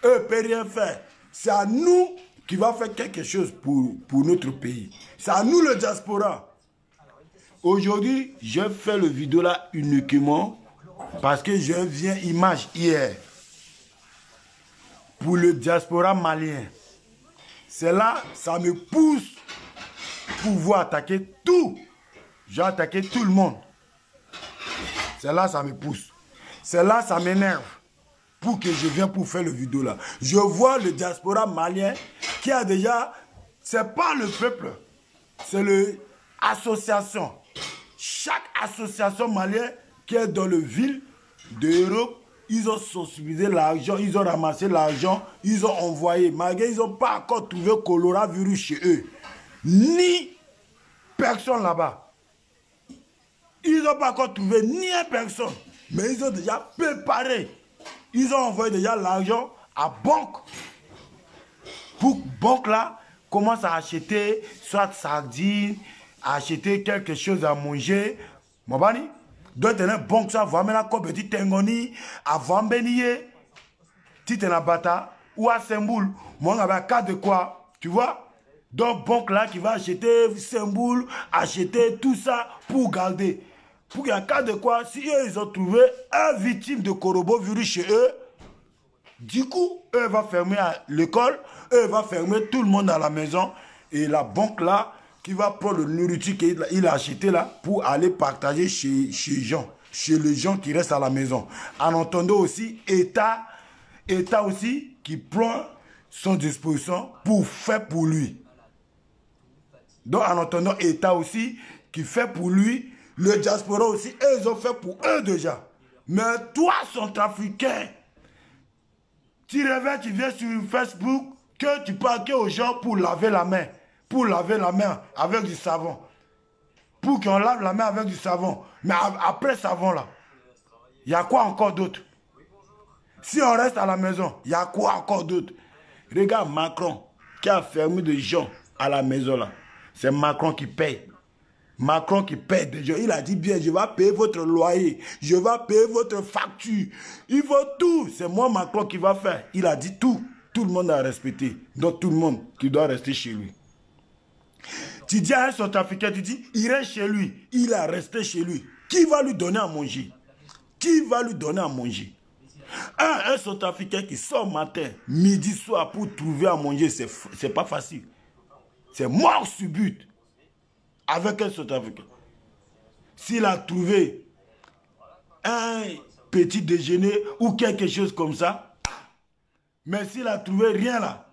S1: Eux ne peuvent rien faire. C'est à nous qui va faire quelque chose pour notre pays. C'est à nous le diaspora. Aujourd'hui, je fais le vidéo là uniquement parce que je viens image hier. Pour le diaspora malien. C'est là, ça me pousse pour pouvoir attaquer tout. J'ai attaqué tout le monde. C'est là, ça me pousse. C'est là, ça m'énerve. Pour que je vienne pour faire le vidéo là. Je vois le diaspora malien qui a déjà... C'est pas le peuple. C'est l'association. Chaque association malienne qui est dans le ville d'Europe, ils ont sensibilisé l'argent, ils ont ramassé l'argent, ils ont envoyé. Malgré ils n'ont pas encore trouvé coronavirus chez eux. Ni personne là-bas. Ils n'ont pas encore trouvé ni une personne. Mais ils ont déjà préparé. Ils ont envoyé déjà l'argent à banque. Pour que banque là commence à acheter soit sardines, à acheter quelque chose à manger. Mobani. Donc, la banque ça va mettre comme petit tengoni, à Vambenier, Titena Bata, ou à Semboul. Moi, on avait cas de quoi, tu vois? Donc, banque là qui va acheter Semboul, acheter tout ça pour garder. Pour qu'il y ait un cas de quoi, si eux, ils ont trouvé un victime de coronavirus chez eux, du coup, eux vont fermer l'école, eux vont fermer tout le monde à la maison. Et la banque là, qui va prendre le nourriture qu'il a acheté là pour aller partager chez les gens qui restent à la maison. En entendant aussi, État aussi qui prend son disposition pour faire pour lui. Donc en entendant État aussi qui fait pour lui, le diaspora aussi, eux, ils ont fait pour eux déjà. Mais toi, Centrafricain, tu rêves, tu viens sur Facebook, que tu parles aux gens pour laver la main. Pour laver la main avec du savon. Pour qu'on lave la main avec du savon. Mais après savon là, il y a quoi encore d'autre? Si on reste à la maison, il y a quoi encore d'autre? Regarde Macron qui a fermé des gens à la maison là. C'est Macron qui paye. Macron qui paye des gens. Il a dit bien, je vais payer votre loyer. Je vais payer votre facture. Il faut tout. C'est moi Macron qui va faire. Il a dit tout. Tout le monde a respecté. Donc tout le monde qui doit rester chez lui. Tu dis à un Centrafricain, tu dis, il reste chez lui. Il a resté chez lui. Qui va lui donner à manger? Qui va lui donner à manger? Un Centrafricain qui sort matin, midi, soir pour trouver à manger, c'est pas facile. C'est mort sur but. Avec un Centrafricain. S'il a trouvé un petit déjeuner ou quelque chose comme ça, mais s'il a trouvé rien là,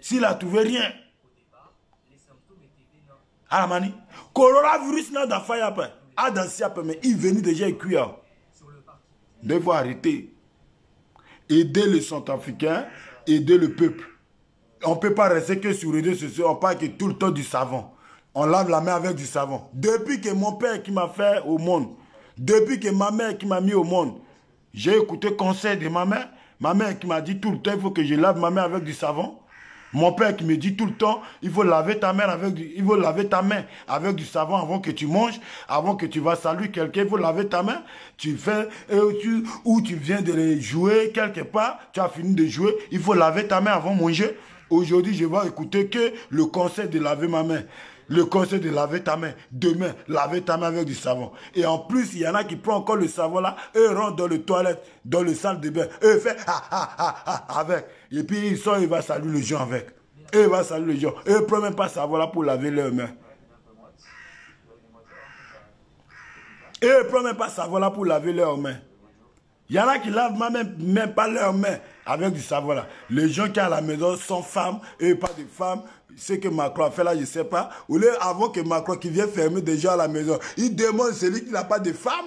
S1: s'il a trouvé rien, ah mani, coronavirus n'a pas fait après. Ah dans si après, mais il venait déjà cuire. Il faut arrêter. Aider les Centrafricains, aider le peuple. On ne peut pas rester que sur les réseaux sociaux, on parle que tout le temps du savon. On lave la main avec du savon. Depuis que mon père qui m'a fait au monde, depuis que ma mère qui m'a mis au monde, j'ai écouté le conseil de ma mère qui m'a dit tout le temps, il faut que je lave ma main avec du savon. Mon père qui me dit tout le temps, il faut laver ta main avec du savon avant que tu manges, avant que tu vas saluer quelqu'un, il faut laver ta main. Tu fais, ou tu viens de jouer quelque part, tu as fini de jouer, il faut laver ta main avant de manger. Aujourd'hui, je vais écouter que le conseil de laver ma main. Le conseil de laver ta main. Demain, laver ta main avec du savon. Et en plus, il y en a qui prennent encore le savon là, eux rentrent dans le toilette, dans le salle de bain, eux font avec. Et puis ils sortent, ils vont saluer les gens avec. Eux, ils vont saluer les gens. Eux ne prennent même pas savon là pour laver leurs mains. Eux ne prennent même pas savon là pour laver leurs mains. Il y en a qui lavent même pas leurs mains avec du savon là. Les gens qui sont à la maison sont femmes et pas de femmes. Ce que Macron a fait là, je ne sais pas. Ou là, avant que Macron qui vient fermer des gens à la maison, il demande celui qui n'a pas de femme.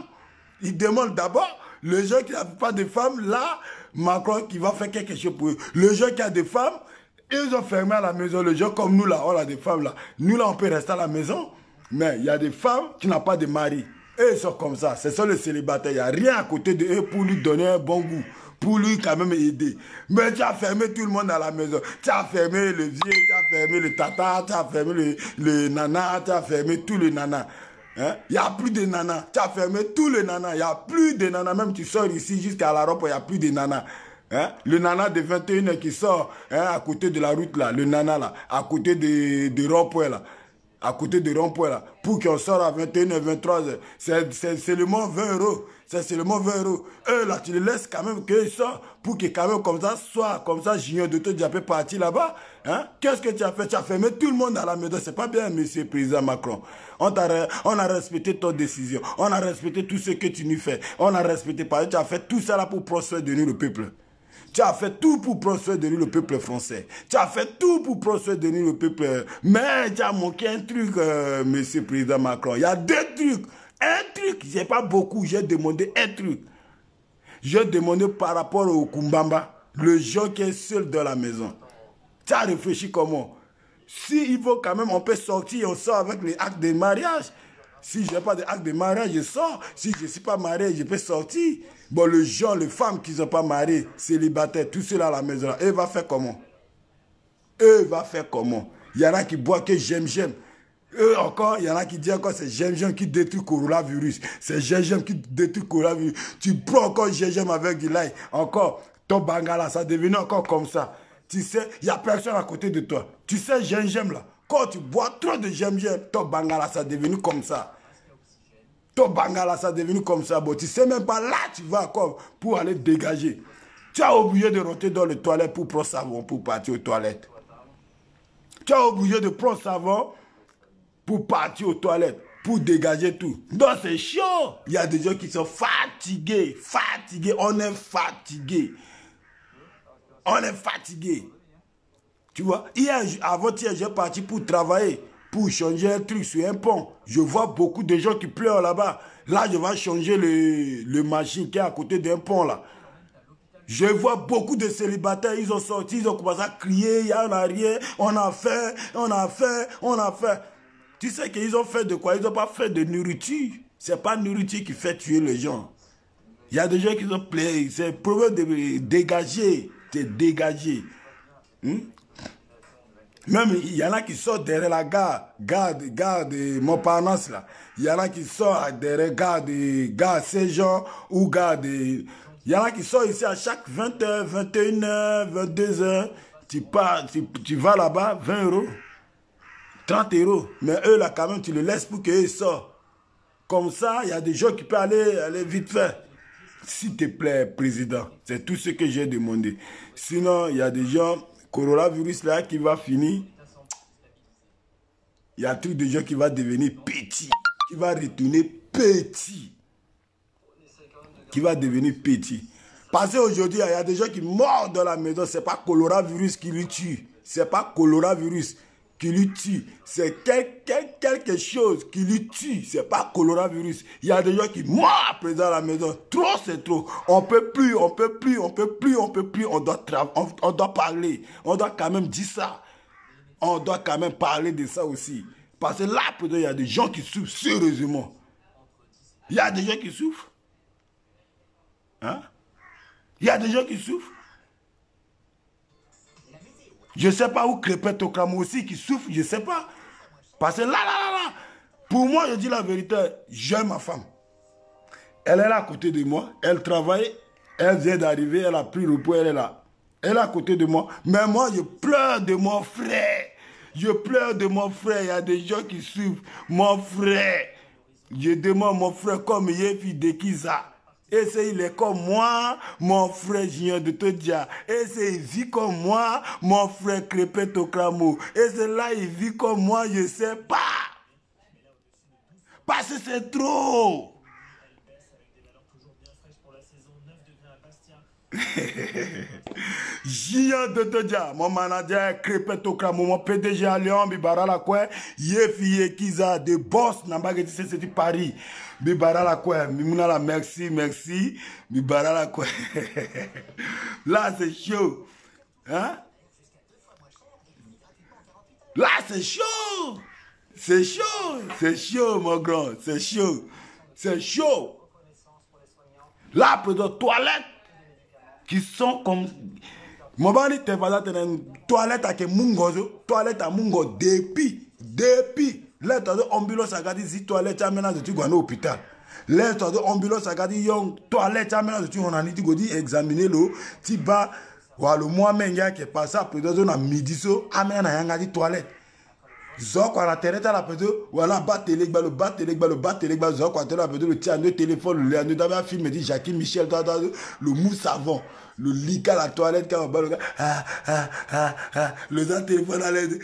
S1: Il demande d'abord les gens qui n'ont pas de femmes. Là, Macron qui va faire quelque chose pour eux. Les gens qui ont des femmes, ils ont fermé à la maison. Les gens comme nous là, on a des femmes là. Nous là, on peut rester à la maison. Mais il y a des femmes qui n'ont pas de mari. Eux, ils sont comme ça. Ce sont les célibataires. Il n'y a rien à côté d'eux pour lui donner un bon goût. Pour lui quand même aider. Mais tu as fermé tout le monde à la maison. Tu as fermé le vieux, tu as fermé le tata, tu as fermé le nana, tu as fermé tous les nanas. Hein? Il n'y a plus de nanas. Tu as fermé tous les nanas. Il n'y a plus de nanas. Même tu sors ici jusqu'à la robe, il n'y a plus de nanas. Hein? Le nana de 21 qui sort à côté de la route là, le nana là, à côté de rond-point là. À côté de rond-point là, pour qu'on sorte à 21h, 23h, c'est seulement 20 €. C'est seulement 20 €. Eux là, tu les laisses quand même qu'ils sortent pour que quand même comme ça, soit comme ça, Junior de Diapé parti là-bas. Hein? Qu'est-ce que tu as fait? Tu as fermé tout le monde à la maison. C'est pas bien, monsieur le président Macron. On a respecté ton décision. On a respecté tout ce que tu nous fais. On a respecté, parce que tu as fait tout ça là pour prospérer de nous le peuple. Tu as fait tout pour prospérer de nous le peuple français. Tu as fait tout pour prospérer de nous le peuple. Mais tu as manqué un truc, monsieur le président Macron. Il y a deux trucs. Un truc truc, j'ai pas beaucoup, j'ai demandé un truc. J'ai demandé par rapport au Kumbamba, le gens qui est seul dans la maison. Tu as réfléchi comment? Si il faut quand même, on peut sortir, on sort avec les actes de mariage. Si je n'ai pas d'acte de mariage, je sors. Si je ne suis pas marié, je peux sortir. Bon, les gens, les femmes qui ne sont pas mariées, célibataires, tout cela à la maison, eux vont faire comment? Eux vont faire comment? Il y en a qui boivent que j'aime. Eux encore, il y en a qui disent encore c'est j'aime qui détruit le coronavirus. C'est j'aime qui détruit le coronavirus. Tu prends encore j'aime avec du lait. Encore, ton bangala, ça devient encore comme ça. Tu sais, il n'y a personne à côté de toi. Tu sais, j'aime là. Quand tu bois trop de j'aime, ton bangala, ça devient comme ça. Ton bangala, ça devient comme ça. Bon, tu sais même pas là, tu vas encore pour aller dégager. Tu as oublié de rentrer dans les toilettes pour prendre savon, pour partir aux toilettes. Tu as oublié de prendre savon pour partir aux toilettes, pour dégager tout. Donc c'est chaud. Il y a des gens qui sont fatigués. On est fatigué. On est fatigué. Tu vois, hier, avant-hier, j'ai parti pour travailler, pour changer un truc sur un pont. Je vois beaucoup de gens qui pleurent là-bas. Là, je vais changer le machine qui est à côté d'un pont là. Je vois beaucoup de célibataires, ils ont sorti, ils ont commencé à crier, il y en a rien, on a fait. Tu sais qu'ils ont fait de quoi? Ils n'ont pas fait de nourriture. C'est pas nourriture qui fait tuer les gens. Il y a des gens qui ont plaint, c'est pour de dégager, c'est dégager. Même il y en a qui sortent derrière la gare de Montparnasse là. Il y en a qui sortent derrière gare Saint-Jean ou gare de... Il y en a qui sortent ici à chaque 20h, 21h, 22h. Tu vas là-bas, 20 €, 30 €. Mais eux là quand même, tu les laisses pour qu'ils sortent. Comme ça, il y a des gens qui peuvent aller vite fait. S'il te plaît, président, c'est tout ce que j'ai demandé. Sinon, il y a des gens... Coronavirus là qui va finir, il y a tout de gens qui va devenir petit, qui va retourner petit, qui va devenir petit. Parce qu'aujourd'hui, il y a des gens qui meurent dans la maison, c'est pas coronavirus qui lui tue, c'est pas coronavirus qui lui tue, c'est quelque chose qui lui tue, c'est pas coronavirus. Il y a des gens qui meurent présents à la maison, trop c'est trop, on peut plus, on doit parler, on doit quand même dire ça, on doit quand même parler de ça aussi. Parce que là, il y a des gens qui souffrent, sérieusement. Il y a des gens qui souffrent. Hein? Il y a des gens qui souffrent. Je ne sais pas où Crépette au Cramo aussi qui souffre, je ne sais pas. Parce que là, pour moi, je dis la vérité, j'aime ma femme. Elle est là à côté de moi, elle travaille, elle vient d'arriver, elle a pris le poids, elle est là. Elle est à côté de moi, mais moi, je pleure de mon frère. Je pleure de mon frère, il y a des gens qui souffrent. Mon frère, je demande mon frère comme il est fille de Kiza. Et c'est il est comme moi, mon frère Junior de Todia. Et c'est il vit comme moi, mon frère Crépette au Cramo. Et c'est là il vit comme moi, je ne sais pas. Parce que c'est trop. Junior de Todia, mon manager Crépette au Cramo, mon PDG à Lyon, Bibara la quoi, Yefi Kiza de boss, Nambageti c'est Paris. Bibara la quoi, Mimouna la merci, Bibara la quoi. Là c'est chaud. Hein? Là c'est chaud. C'est chaud mon grand, c'est chaud. Là pour de toilettes qui sont comme... Mon bani te va dans une toilette à Mungozo, toilette à Mungo depuis. Là, tu as ambulance à garder si toilette à maintenant tu vas à l'hôpital. Là, tu as ambulance à garder young toilette à maintenant tu vas à examiner l'eau. Tu vas, le mois même qui est passé après dans un midi, à maintenant à garder toilette. Zoko à la terre à la pédale, voilà, battre les balles, Zoko à la pédale, le tien, le téléphone, le dernier film me dit Jackie Michel, le mousse savon, le lit à la toilette, quand on va le téléphone à l'aide,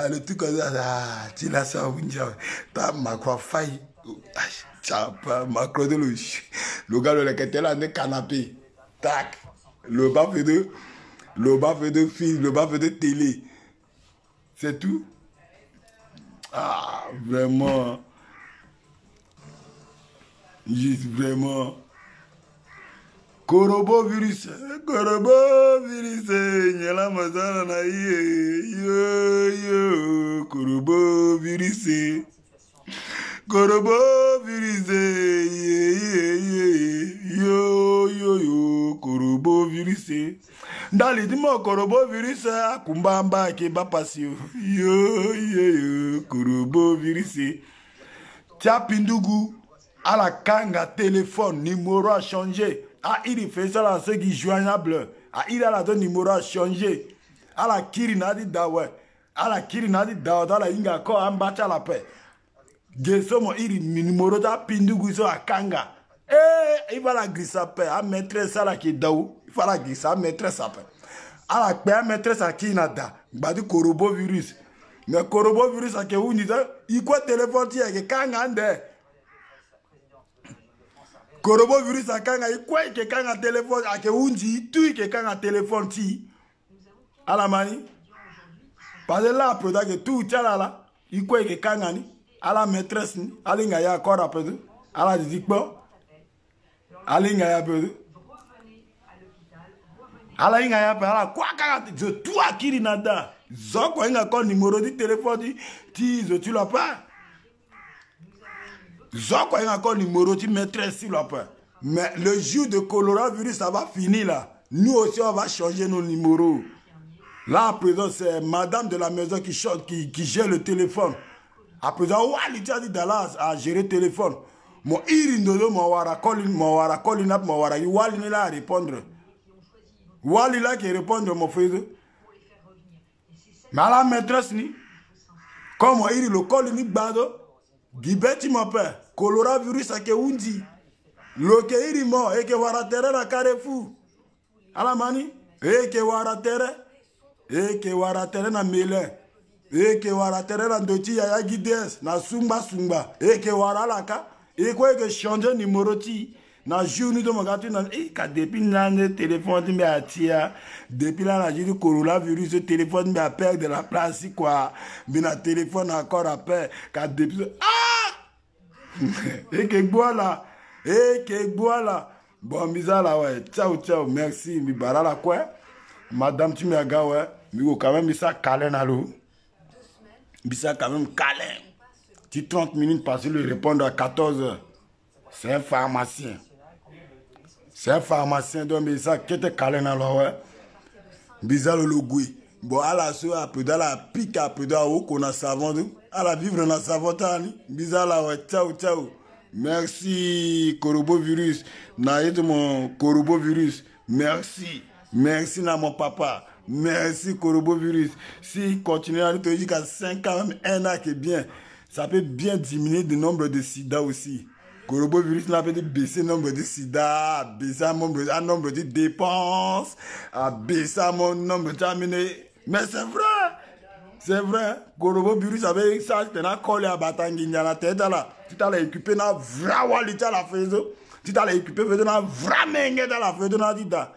S1: le truc comme ça, tu l'as ça, t'as ma croix faille, ma croix de le gars, le était là, le canapé, tac, le bas fait deux. Le bas fait de film, le bas fait de télé. C'est tout. Ah, vraiment. Juste vraiment. Coronavirus. Coronavirus. Nyala mazana na iye. Yo, yo. Coronavirus. Coronavirus. Yo, yo, yo. Coronavirus. Dans les dimanches, coronavirus. Kumbamba keba pasio. Yo, yo, yo. Coronavirus. Tia Pindugu. À la kanga téléphone, numéro a changé. Ah, il fait ça là, ceux qui joignable. Ah, il a la donne numéro a changé. À la kiri nadi dawe. À la kiri nadi dawe. Dans la inga ko ambacha la paix. Gesso mon il numéro da Pindugu so a kanga. Eh, il va la glisser à paix. À maîtresse ça là qui daou. Il va la glisser à maîtresse à paix. À la paix, à maîtresse à qui nada. Badi coronavirus. Mais coronavirus à qui ou ni ça. Il quoi téléphone ti a kanga ande. Coronavirus a kanga ikwa ike kanga téléphone ake unji tu ike kanga téléphone ti ala mani parce là après que tout tala la ikwa ike kanga ni ala maîtresse ni alinga ya encore après ala dikpo alinga ya peu ala inga ya pe ala kwa kanga je tout akiri nada zoko inga ko numéro du téléphone ti je tu l'as pas. Zoko a encore numéro de maîtresse s'il vous plaît. Mais le jour de coronavirus, ça va finir là. Nous aussi, on va changer nos numéros. Là, à présent, c'est madame de la maison qui gère le téléphone. À présent, il dit Dallas à gérer le téléphone. Mon irindodo, mon wara kolinap, mon wara, wali là à répondre. Wali là qui répondre, mon frère. Mais la maîtresse, ni. Comme mon iri le kolinip bado. Gibeti mon père, coronavirus a ke undi. Loke iri mo, eke waratere na Carrefour. Ala mani, eke waratere na Mele. Eke waratere na Ndoti ya Gides, na Sumba. Eke waralaka, eke changer numéro ti. Na journée de mon gâteau, ka depuis le téléphone me atia, depuis là la journée coronavirus, le téléphone me a perdu de la place quoi. Mais le téléphone encore à perdre, ka depuis et que bois là. Bon, misala ouais. Ciao, merci. Mi barala quoi. Madame tu me aga ouais. Mi quand même ça câlin à l'eau. Mi ça quand même câlin. Tu 30 minutes passer le répondre à 14 h. C'est un pharmacien. Donc mais ça qui était câlin à l'eau ouais. Bizarre le logo. Bon, à la soirée, après dans la pique, après dans la qu'on a savon, à la vivre dans la savotane. Bizarre là, ouais, ciao. Merci, coronavirus. Naïd mon coronavirus. Merci à mon papa. Merci, coronavirus. Si continue à te dire qu'à 5 ans, même 1 an qui est bien, ça peut bien diminuer le nombre de sida aussi. Coronavirus n'a pas dit baisser le nombre de sida, baisser le nombre de dépenses, baisser le nombre de terminés. Mais c'est vrai. Coronavirus avait ça, tu as collé à Batangi, dans la tête là. Tu t'as équipé dans la walita la faiso. Tu t'as équipé dans vraiment dans la faiso dans dida.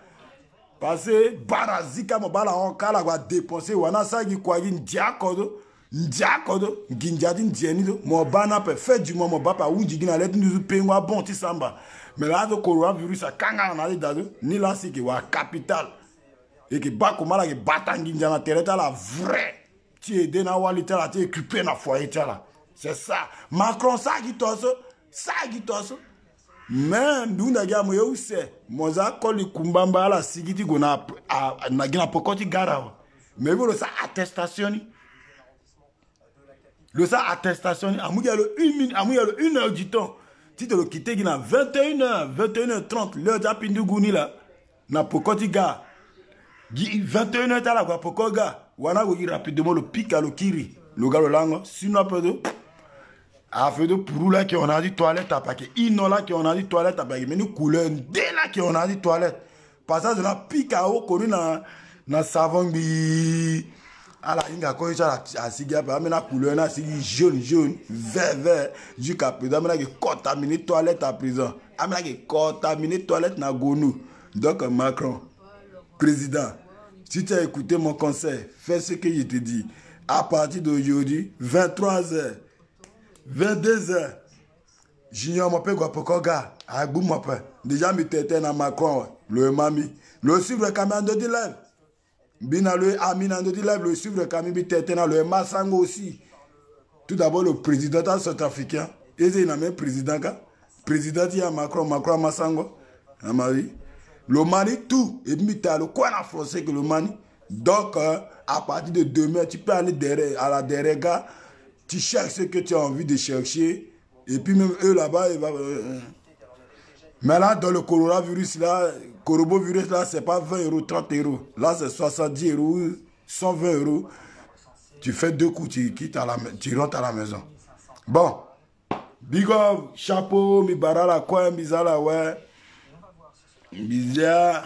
S1: Parce que barazika mo bala on kala va dépenser wana ça qui quoi une diakodo. Ndiakodo, Ginjadi Ndienido, mon bana peut faire du moment, papa, ou dit qu'il allait nous payer un bon petit samba. Mais là, le coronavirus, ça kanga on a dit ni là, c'est que la capitale. Et que bas comme là, que batangi na terre, la vraie. Tu es dans walita là, tu es occupé dans foyer là. C'est ça. Macron, ça qui tosse. Même, nous, n'avons pas eu c'est. Moza, quand le kumbamba, la sigiti, qu'on a, n'a pas côté gara. Mais vous, ça attestation. Le ça attestation, il y a une heure du temps. Si tu le quittes, il y a 21h, 21h30, l'heure de Pindugouni là. Na pokoti ga. 21h là, quoi, pokoga. Wana go rapidement le pic à le kiri. Le gars le langue, sinon peu de. A fait de pour là qui on a dit toilette à paquet. Ino là qui on a dit toilette à paquet. Mais nous couleur dès là qui on a dit toilette. Passage de la pic à eau connu na savon bi. Alors, il y a quoi ça à cigare, mais la couleur là, c'est jaune, vert, jusqu'à présent, mais là, il contaminé toilette à présent. Mais là, il contaminé toilette na gonou. Donc, Macron, président, si tu as écouté mon conseil, fais ce que je te dis. à partir d'aujourd'hui, 23h, 22h, Junior m'appelle Guapokoga, à Boum m'appelle. Déjà, mi tête dans Macron, le mami. Le suivre le camion de live. Bina le Amina de live, le suivre le camion de tête dans le Massango aussi. Tout d'abord, le président centrafricain. Et il y a même président. Président, il y a Macron, Macron Massango. Le Mali, tout. Et puis, tu as le coin en français que le Mali. Donc, à partir de demain, tu peux aller derrière, à la derrière, gars. Tu cherches ce que tu as envie de chercher. Et puis, même eux là-bas, ils vont. Mais là, dans le coronavirus, là, coronavirus, là, c'est pas 20 €, 30 €. Là, c'est 70 €, 120 €. Tu fais 2 coups, tu rentres à la maison. Bon. Big up, chapeau, mi barala, quoi, bizarre, ouais. Bizarre.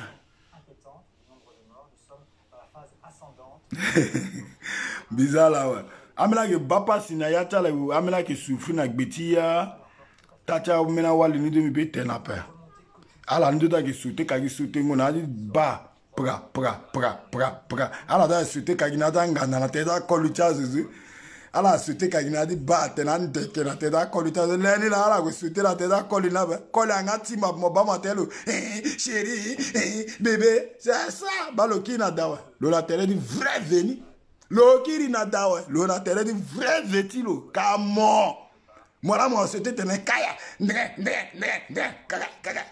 S1: Bizarre là, ouais. Amena ke bapa sinaya tala, amena ke souffrir na gbetia. Tacha mena wali ni de mi be tenape. Ala ndo da ke soute ka ke soute ngona di ba pra pra pra pra pra. Ala da soute ka gina da ngana na te da kolucha zuzu. Ala soute ka gina di ba tenan de ke na te da kolucha zuzu. Leni la ala ke soute la te da kolina be. Koli angati ma mo ba matelo. Chérie, bébé, c'est ça. Ba lo ki na dawa. Lo la tere di vrai veni. Lo kiri na dawa. Lo la tere di vrai veti lo. Kamo. Moi, moi, c'était un kaya.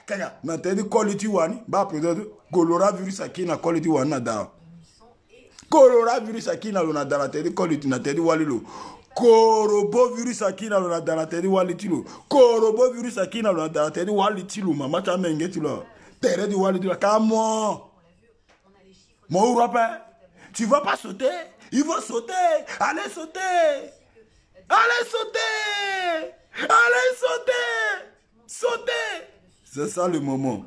S1: Kaya. Na tedi quality one. Ba peut-être coronavirus aki na quality one na da. Coronavirus aki na lo na da na tedi quality na tedi wali lo. Coronavirus aki na lo na da na tedi wali ti lo. Coronavirus aki na lo na da na tedi wali ti lo. Mama cha menge ti lo. Tere di wali ti lo. Kamo. Mon rappel. Tu vas pas sauter. Il va sauter. Allez sauter. Allez sauter! Allez sauter! Sauter! C'est ça le moment.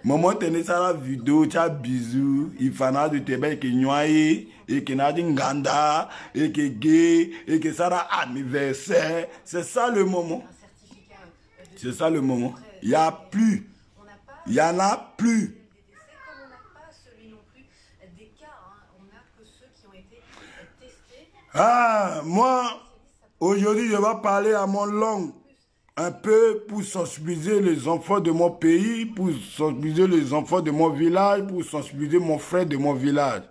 S1: Maman tenait ça la vidéo, tu as bisous, il fana de te bec et que n'a nganda, et que gay, et que ça a anniversaire. C'est ça le moment. C'est ça le moment. Il n'y a plus. Il n'y en a plus. Ah, moi... Aujourd'hui, je vais parler à mon langue, un peu pour sensibiliser les enfants de mon pays, pour sensibiliser les enfants de mon village, pour sensibiliser mon frère de mon village.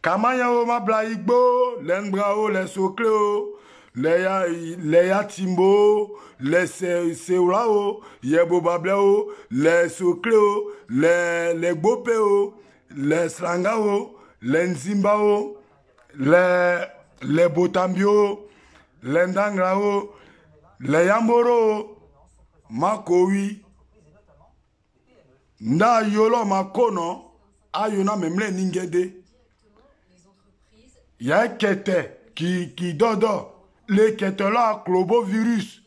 S1: Kamanyao ma blaigbo, l'enbrao, les socleo, les yatimbo, les seulao, yebo bableo, les socleo, les bopeo, les slangao, les nzimbao, les botambio, les ndangrao, les yamboro, makowi, nda yolo makono, ayona memle ningede. Il y a un kete qui dodo, les kete là, clobovirus.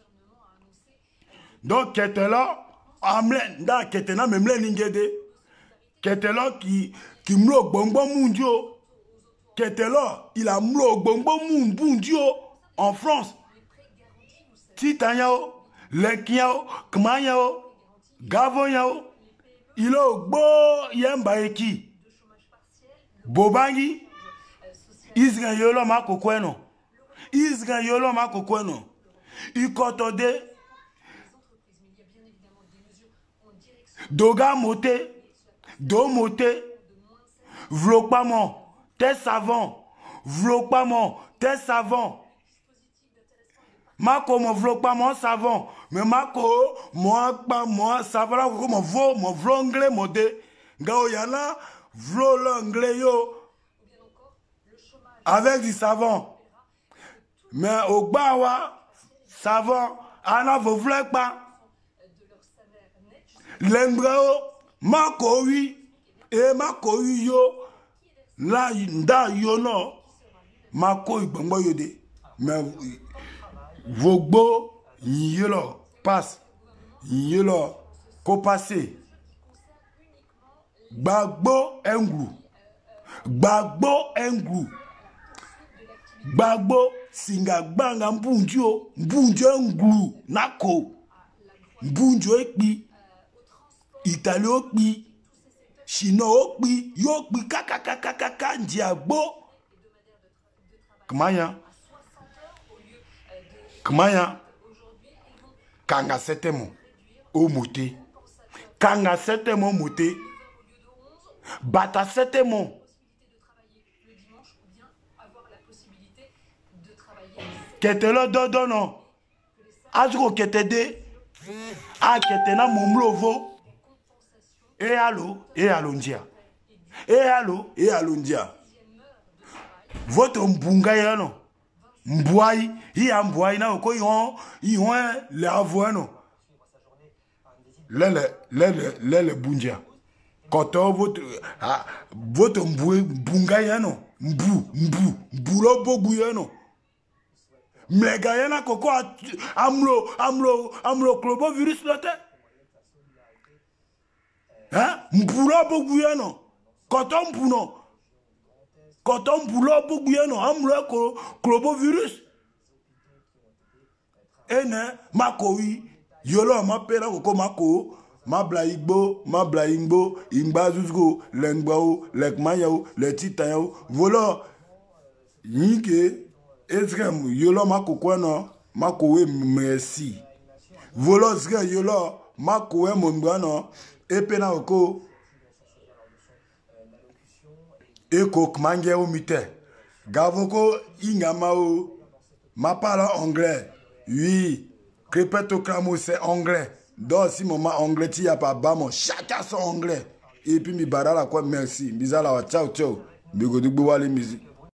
S1: Donc kete là, amlen, nda kete na memle ningede. Kete là qui mlo bonbon mundio. Qui était là, il a mlo bonbon mundio en France. Titanyao, Lekiao, Kmayao, Gavoyao, il a beau Yembaeki, Bobangi, Israëlo ma kokweno, Israëlo ma kokweno, Ikotode, Doga mote, Do mote, Vlokpamon. Tes savants, vlopamon, tes savants. Mako mon vlopamon savant, mais mako moi savant mon vlongle modé. Gaoyana vlongle yo avec du savant. Mais au bawa savant, ana vous voulez pas. L'embrao mako oui et mako yo. Là, nda yono, mako ibangbo yode, mais vogbo yelo passe, yelo ko passe, gbagbo englu, gbagbo singa gbanga mbunjo englu nako, mbunjo ekpi, Italie okpi. Chino okpi, yokpi kakakakakaka ndiagbo. Kmanya. Kmanya. Kanga setemo. O mouté. Kanga setemo mouté. Bata setemo. Ketelo dodo non. Azuko ketede. A ketena mumlovo. Et allô ndia. Et allô ndia. Votre mbunga yano. Mbouaï, il y a mbouaï na oko yon le avoino. Le bunja. Quand votre mbunga yano. Mbulo bogu yano. Mega yana koko amlo globo virus lote. Hein? Mbulo bogu yano. Koton mbuno. Koton mbulo bogu yano. Amlo globo virus. Ene makowi yolo ma pera koko mako ma blaigbo ingba zuzgo lengbao lekmayao le titayao volo yike esrem yolo makoko no makowe merci volo zre yolo makowe mongbano epena oko eko kmange o mite gavoko ingamao ma parle anglais. Oui, Crépeto Cramo c'est anglais. Donc si maman anglais, tu n'y a pas bamon. Chacun son anglais. Et puis mi barala quoi, merci. Bizarre, ciao ciao. Bigo du bois les musiques.